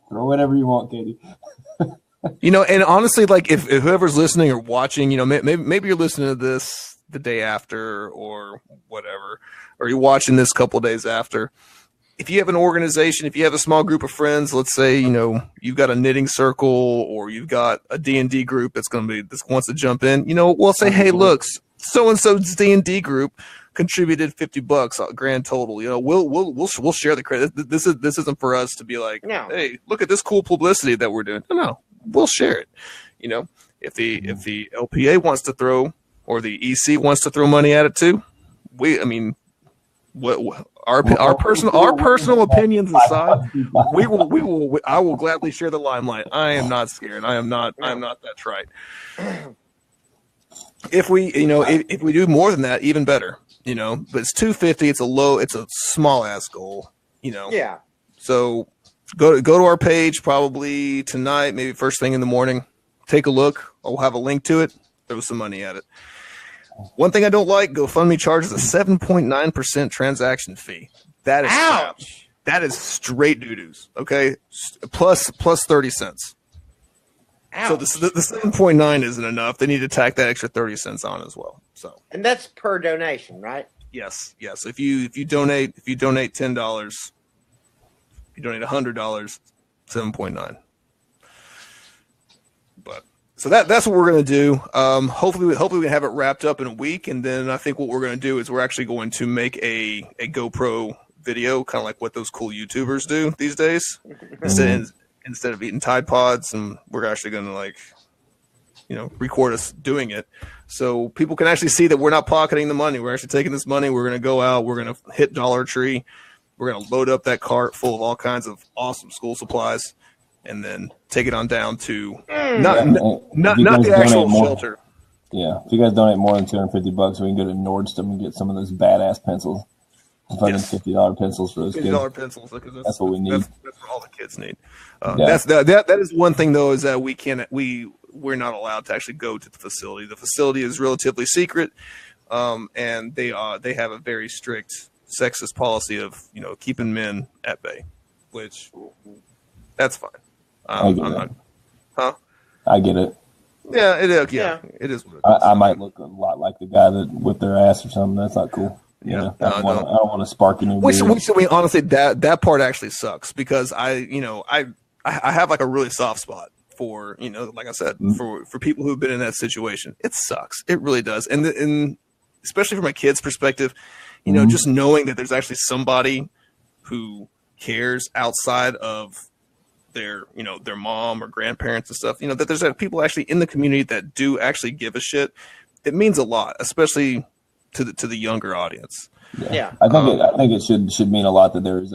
Throw whatever you want, Katie. And honestly, like if whoever's listening or watching, maybe you're listening to this the day after or whatever, or you're watching this couple days after. If you have an organization, if you have a small group of friends, let's say, you've got a knitting circle or you've got a D&D group this wants to jump in, we'll say, hey, look, so-and-so's D&D group contributed $50 grand total. We'll share the credit. This isn't for us to be like, no. Hey, look at this cool publicity that we're doing. No, we'll share it. If the LPA wants to throw or the EC wants to throw money at it too, our personal opinions aside, I will gladly share the limelight. I am not scared. I'm not that trite. If we do more than that, even better. But it's 250. It's a small ass goal. Yeah. So go to our page probably tonight, maybe first thing in the morning. Take a look. I'll have a link to it. Throw some money at it. One thing I don't like, GoFundMe charges a 7.9% transaction fee. That is crap. That is straight doo-doos. Okay, plus 30 cents. Ouch. So the 7.9 isn't enough. They need to tack that extra 30 cents on as well. So, and that's per donation, right? Yes. If you donate $10, if you donate $100, 7.9. But. So that's what we're going to do. Hopefully we can have it wrapped up in a week, and then I think what we're going to do is we're actually going to make a GoPro video, kind of like what those cool YouTubers do these days. Instead of eating Tide Pods, and we're actually going to record us doing it, so people can actually see that we're not pocketing the money. We're actually taking this money. We're going to go out. We're going to hit Dollar Tree. We're going to load up that cart full of all kinds of awesome school supplies. And then take it on down to not the actual shelter. Yeah, if you guys donate more than $250, we can go to Nordstrom and get some of those badass pencils. $50 pencils for those kids. $50 pencils. That's what we need. That's what all the kids need. That is one thing though, is that we're not allowed to actually go to the facility. The facility is relatively secret, and they have a very strict sexist policy of keeping men at bay, which that's fine. I get it. Yeah, it is. Yeah, it is. I might look a lot like the guy that whipped their ass or something. That's not cool. I don't want to spark any. Honestly, that part actually sucks because I have like a really soft spot for like I said, for people who've been in that situation. It sucks. It really does, and especially from a kid's perspective, just knowing that there's actually somebody who cares outside of their mom or grandparents and stuff, that there's people actually in the community that do actually give a shit. It means a lot, especially to the younger audience. Yeah. I think it should mean a lot that there's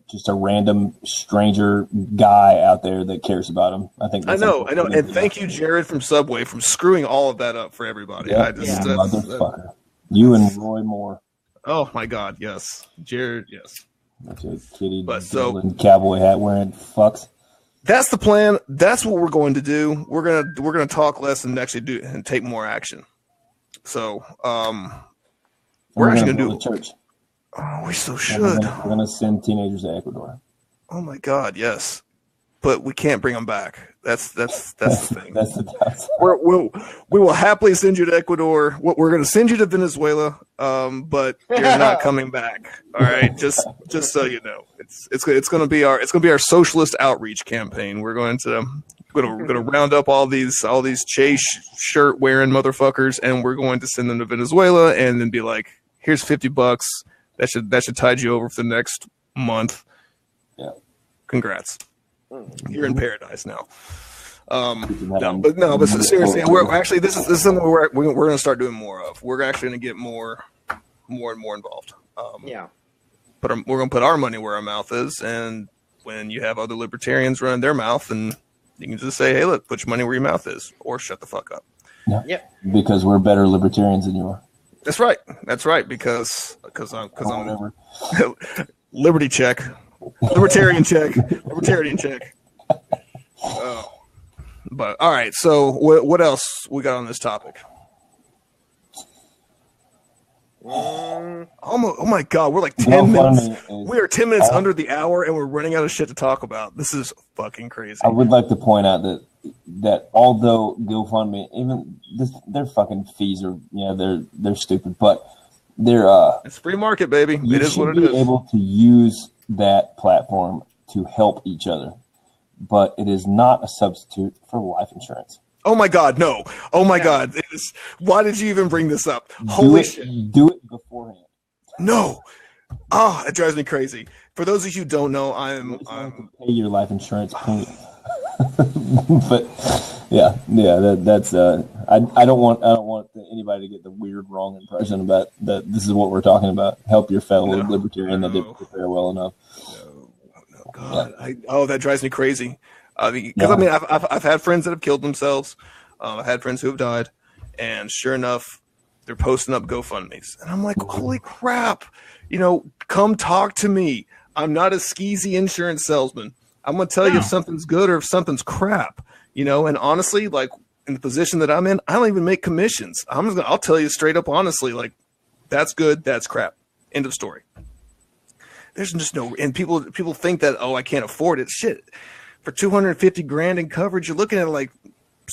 just a random stranger guy out there that cares about him. I know. And thank you, Jared from Subway, for screwing all of that up for everybody. Motherfucker. You and Roy Moore. Oh my God. Yes. Jared. Yes. That's a kitty and cowboy hat wearing fucks. that's the plan. That's what we're going to do. We're gonna talk less and actually do and take more action. So we're actually gonna do a church. Oh, we so should. We're gonna send teenagers to Ecuador. Oh my God, yes. But we can't bring them back. That's the thing. That's the downside. We will happily send you to Ecuador. We're going to send you to Venezuela, but you're not coming back. All right, just so you know, it's going to be our socialist outreach campaign. We're going to round up all these Chase shirt wearing motherfuckers, and we're going to send them to Venezuela, and then be like, here's $50. That should tide you over for the next month. Yeah. Congrats. You're in paradise now. But seriously, we're actually this is something we're going to start doing more of. We're actually going to get more and more involved. But we're going to put our money where our mouth is, and when you have other libertarians running their mouth, and you can just say, "Hey, look, put your money where your mouth is," or shut the fuck up. Yeah. Yep. Because we're better libertarians than you are. That's right. That's right. Because I'm liberty check. Libertarian check. Libertarian check. Oh. But all right, so what else we got on this topic? Oh my God, we're like 10 minutes. We are 10 minutes under the hour, and we're running out of shit to talk about. This is fucking crazy. I would like to point out that although GoFundMe, even their fucking fees are, they're stupid, but they're it's free market, baby. It is what it is. You should be able to use that platform to help each other, but it is not a substitute for life insurance. Oh my God, no! Oh my God, why did you even bring this up? Holy shit! Do it beforehand. No, it drives me crazy. For those of you who don't know, I'm pay your life insurance premium. But that's I don't want anybody to get the weird wrong impression about that. This is what we're talking about. Help your fellow libertarian that didn't prepare well enough. No, God, that drives me crazy. Because I mean, I've had friends that have killed themselves. I've had friends who have died, and sure enough, they're posting up GoFundMes, and I'm like, holy crap! Come talk to me. I'm not a skeezy insurance salesman. I'm gonna tell you if something's good or if something's crap. And honestly, like in the position that I'm in, I don't even make commissions. I'll tell you straight up, honestly, like that's good, that's crap. End of story. There's just no, and people think that I can't afford it. Shit. For $250,000 in coverage, you're looking at like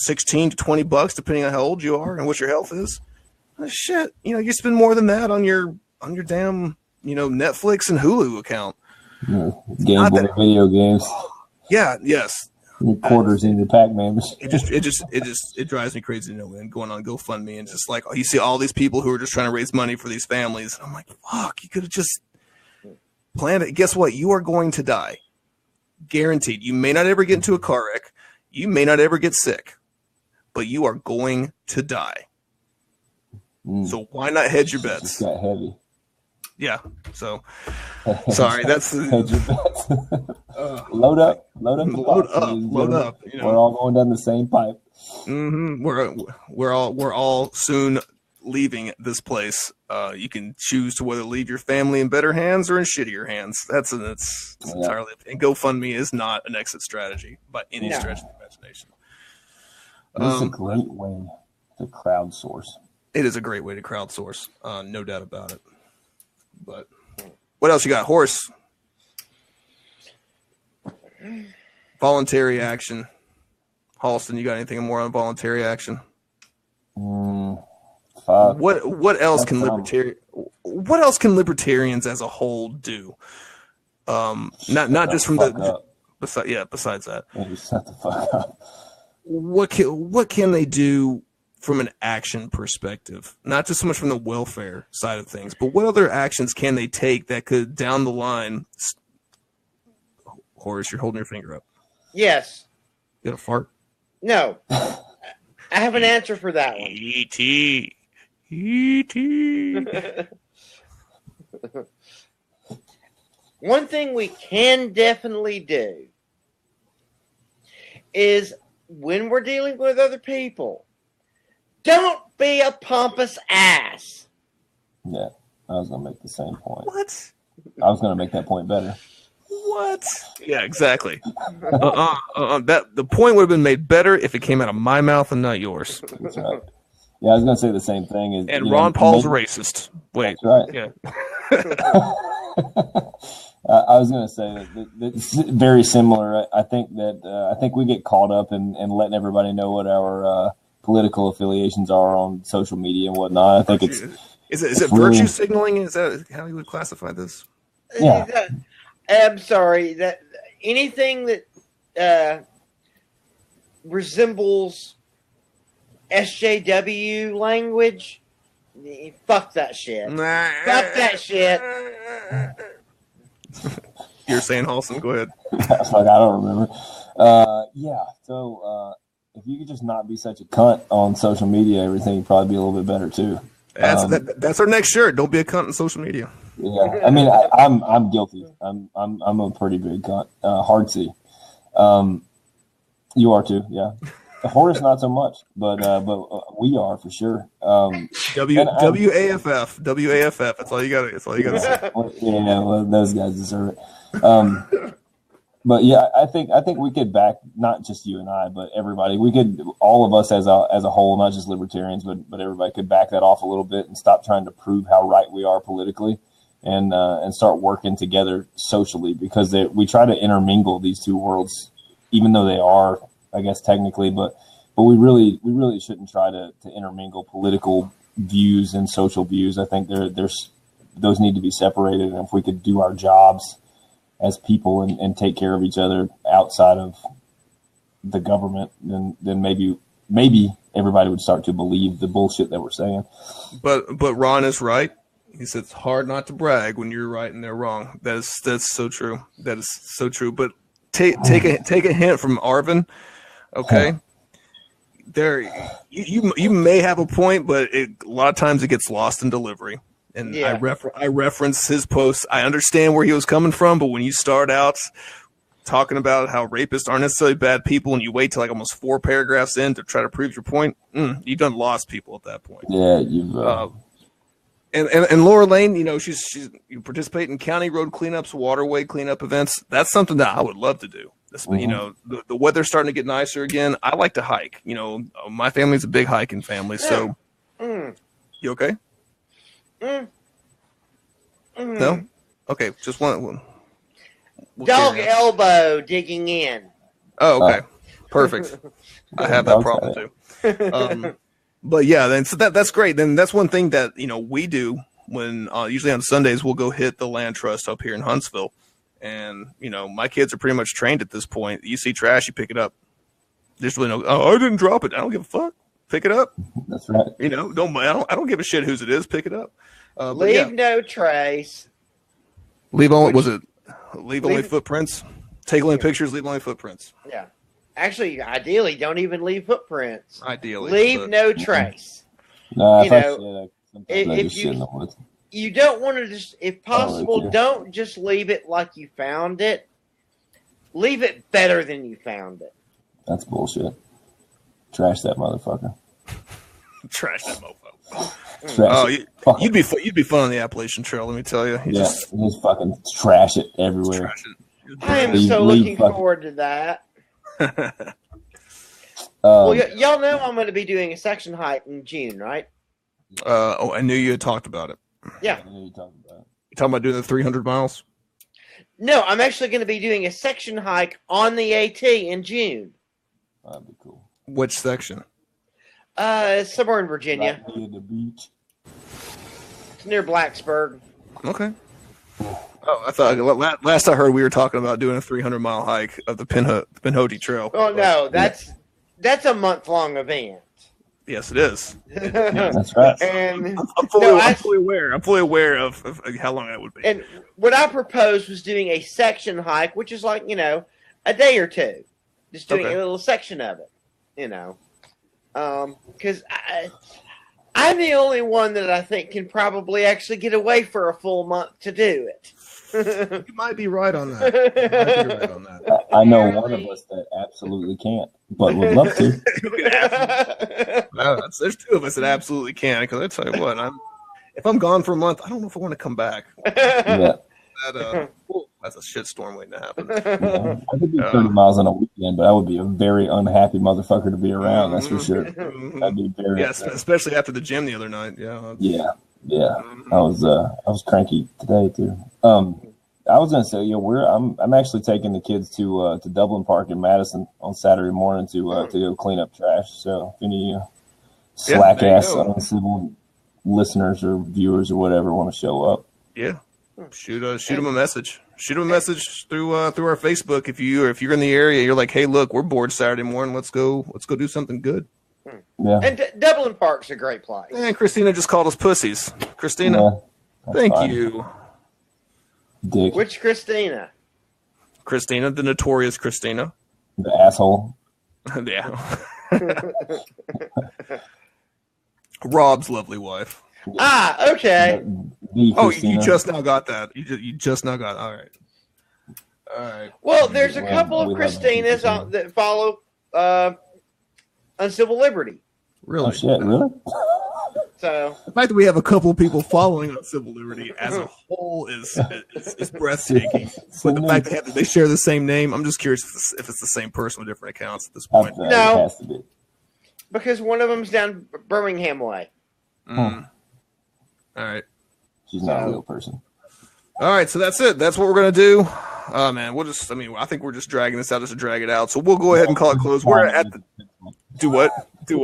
$16 to $20, depending on how old you are and what your health is. Shit, you spend more than that on your damn Netflix and Hulu account. Game Boy video games. Yeah, yes. Your quarters in your Pac-Man machine. It drives me crazy and going on GoFundMe and just like you see all these people who are just trying to raise money for these families. And I'm like, fuck, you could have just planned it. Guess what? You are going to die. Guaranteed. You may not ever get into a car wreck. You may not ever get sick, but you are going to die. So why not hedge your bets? It got heavy. Yeah. So sorry. That's hedge your bets. Load up. Load up. We're all going down the same pipe. Mm-hmm. We're all soon leaving this place. You can choose to whether leave your family in better hands or in shittier hands. That's entirely. And GoFundMe is not an exit strategy by any stretch of the imagination. It's a great way to crowdsource. It is a great way to crowdsource, no doubt about it. But what else you got, Horace? Voluntary action. Halston, you got anything more on voluntary action? What else can libertarians as a whole do? Not just from besides that. Shut the fuck up. What can they do from an action perspective? Not just so much from the welfare side of things, but what other actions can they take that could down the line? Horace, you're holding your finger up. Yes. You got a fart? No. I have an answer for that one. E.T. One thing we can definitely do is when we're dealing with other people, don't be a pompous ass. Yeah, I was going to make the same point. What? I was going to make that point better. What? Yeah, exactly. That the point would have been made better if it came out of my mouth and not yours. That's right. Yeah, I was going to say the same thing. And Ron Paul's racist. Wait. That's right. Yeah. I was going to say that it's very similar. I think we get caught up in letting everybody know what our political affiliations are on social media and whatnot. I think it's is it virtue signaling? Is that how you would classify this? Yeah. I'm sorry, that anything that resembles SJW language, fuck that shit. Fuck that shit. You're saying Halston, go ahead. I don't remember. Yeah, so if you could just not be such a cunt on social media, everything would probably be a little bit better too. That's our next shirt. Don't be a cunt on social media. Yeah, I mean, I'm guilty. I'm a pretty big cunt. Hard C. You are too, yeah. Horace not so much, but we are for sure. WAFF. That's all you got. That's all you got to say. Yeah, well, those guys deserve it. But yeah, I think we could back, not just you and I, but everybody. We could, all of us as a whole, not just libertarians, but everybody could back that off a little bit and stop trying to prove how right we are politically, and start working together socially, because we try to intermingle these two worlds, even though they are, I guess, technically, but we really shouldn't try to intermingle political views and social views. I think those need to be separated, and if we could do our jobs as people and take care of each other outside of the government, then maybe everybody would start to believe the bullshit that we're saying. But Ron is right. He said it's hard not to brag when you're right and they're wrong. That's so true. That is so true. But take a hint from Arvin. Okay, there you may have a point, but a lot of times it gets lost in delivery. And yeah. I reference his post. I understand where he was coming from, but when you start out talking about how rapists aren't necessarily bad people, and you wait till like almost 4 paragraphs in to try to prove your point, you've done lost people at that point. Yeah, you've. And Laura Lane, you participate in county road cleanups, waterway cleanup events. That's something that I would love to do. You know, the weather's starting to get nicer again. I like to hike. You know, my family's a big hiking family. So, you okay? No? Okay, just one. Dog elbow digging in. Oh, okay. Perfect. I have that problem too. But yeah, then so that's great. Then that's one thing that, we do when usually on Sundays we'll go hit the land trust up here in Huntsville. And, my kids are pretty much trained at this point. You see trash, you pick it up. There's really no, I didn't drop it. I don't give a fuck. Pick it up. That's right. I don't give a shit whose it is. Pick it up. Leave no trace. Leave only footprints. Take only pictures. Leave only footprints. Yeah. Actually, ideally, don't even leave footprints. Ideally, leave no trace. No, if you don't want to just, if possible, don't just leave it like you found it. Leave it better than you found it. That's bullshit. Trash that motherfucker. Trash that mofo. You'd be fun on the Appalachian Trail. Let me tell you. Just fucking trash it everywhere. Trash it. I am looking forward to that. Well, y'all know I'm going to be doing a section hike in June, right? I knew you had talked about it. Yeah. I knew you talked about it. You talking about doing the 300 miles? No, I'm actually going to be doing a section hike on the AT in June. That'd be cool. Which section? Somewhere in Virginia. Right near the beach. It's near Blacksburg. Okay. Oh, I thought last I heard we were talking about doing a 300-mile hike of the Pinhoti Trail. Oh no, that's a month-long event. Yes, it is. That's right. And I'm fully aware. I'm fully aware of how long that would be. And what I proposed was doing a section hike, which is like a day or two, just doing a little section of it. Because I'm the only one that I think can probably actually get away for a full month to do it. You might be right on that. I know one of us that absolutely can't, but would love to. There's 2 of us that absolutely can. Because I tell you what, if I'm gone for a month, I don't know if I want to come back. Yeah. That's a shitstorm waiting to happen. Yeah, I could do 30 miles on a weekend, but I would be a very unhappy motherfucker to be around. That's for sure. I'd be very especially after the gym the other night. Yeah. I was cranky today too. I was gonna say, I'm actually taking the kids to Dublin Park in Madison on Saturday morning to go clean up trash. So if any slack ass uncivil listeners or viewers or whatever want to show up, shoot them a message. Shoot them a message through our Facebook if you're in the area. You're like, hey, look, we're bored Saturday morning. Let's go do something good. Yeah. And Dublin Park's a great place. And Christina just called us pussies. Christina, thank you. Dick. Which Christina? Christina, the notorious Christina. The asshole. Yeah. Rob's lovely wife. Okay. You just now got that. You just now got it. All right. Well, there's a couple of Christinas that follow Uncivil Liberty. Really? Oh, shit, really? So the fact that we have a couple of people following Uncivil Liberty as a whole is breathtaking. But the fact that they share the same name, I'm just curious if it's the same person with different accounts at this point. No, because one of them's down Birmingham way. All right. She's not a real person. All right, so that's it. That's what we're gonna do. Oh man, I think we're just dragging this out just to drag it out. So we'll go ahead and call it closed. We're at the do what? We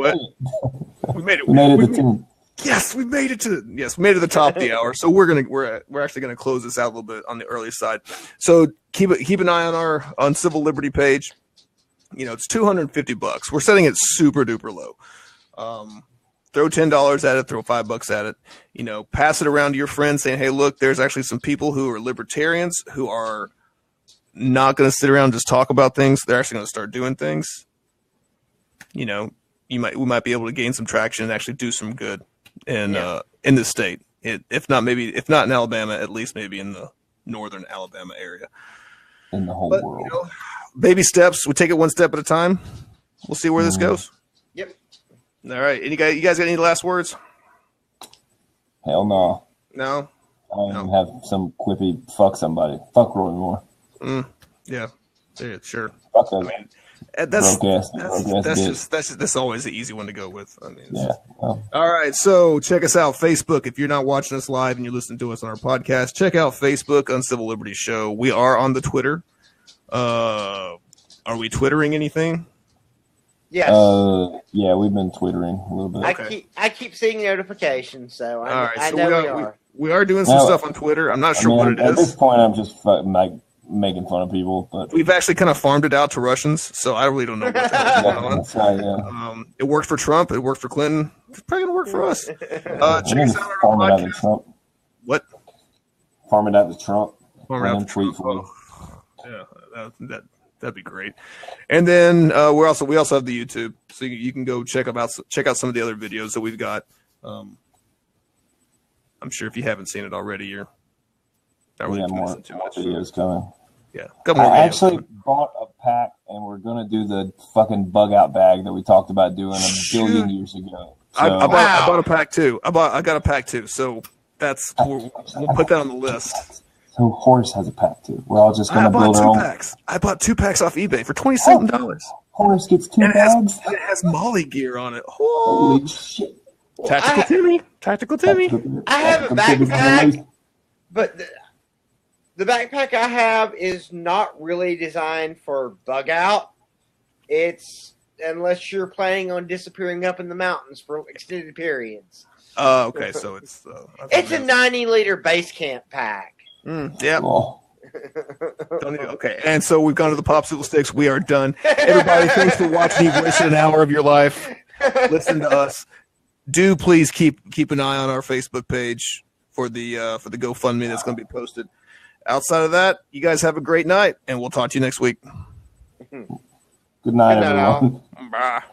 made it. We made it to Yes, we made it to the top of the hour. So we're actually gonna close this out a little bit on the early side. So keep an eye on our Uncivil Liberty page. It's $250. We're setting it super duper low. Throw $10 at it, throw $5 at it. Pass it around to your friends saying, hey, look, there's actually some people who are libertarians who are not going to sit around and just talk about things. They're actually going to start doing things. We might be able to gain some traction and actually do some good in the state. If not in Alabama, at least maybe in the northern Alabama area. In the whole world. Baby steps. We take it one step at a time. We'll see where this goes. Yep. All right. You guys got any last words? Hell no. No? I don't even have some quippy fuck somebody. Fuck Roy Moore. Yeah, sure. Fuck that. That's always the easy one to go with. Well. All right, so check us out Facebook. If you're not watching us live and you're listening to us on our podcast, check out Facebook Uncivil Liberty Show. We are on the Twitter. Are we twittering anything? Yes. Yeah, we've been twittering a little bit. I keep seeing notifications, so I know we are. We are doing some stuff on Twitter. I'm not sure what it is. At this point, I'm just making fun of people, but we've actually kind of farmed it out to Russians, so I really don't know what's going on. It worked for Trump. It worked for Clinton. It's probably gonna work for us. Check us out on our podcast. What? Farm it out to Trump. Farm it out to Trump. Yeah, that'd be great. And then we also have the YouTube, so you can go check out some of the other videos that we've got. I'm sure if you haven't seen it already, you're not really missing too much. Videos coming. Yeah, I actually bought a pack, and we're gonna do the fucking bug out bag that we talked about doing a billion years ago. So, I bought a pack too. I got a pack too. So we'll put that on the list. So Horace has a pack too. We're all just gonna build our own packs. I bought 2 packs off eBay for $27. Horace gets 2 bags. It has Molly gear on it. Holy shit! Tactical Timmy. I have a backpack, but the backpack I have is not really designed for bug out. It's unless you're planning on disappearing up in the mountains for extended periods. Okay, so it's a 90-liter base camp pack. Yeah. Okay, and so we've gone to the popsicle sticks. We are done. Everybody, thanks for watching. You've wasted an hour of your life. Listen to us. Do please keep an eye on our Facebook page for the GoFundMe that's going to be posted. Outside of that, you guys have a great night, and we'll talk to you next week. Good night, everyone. Bye.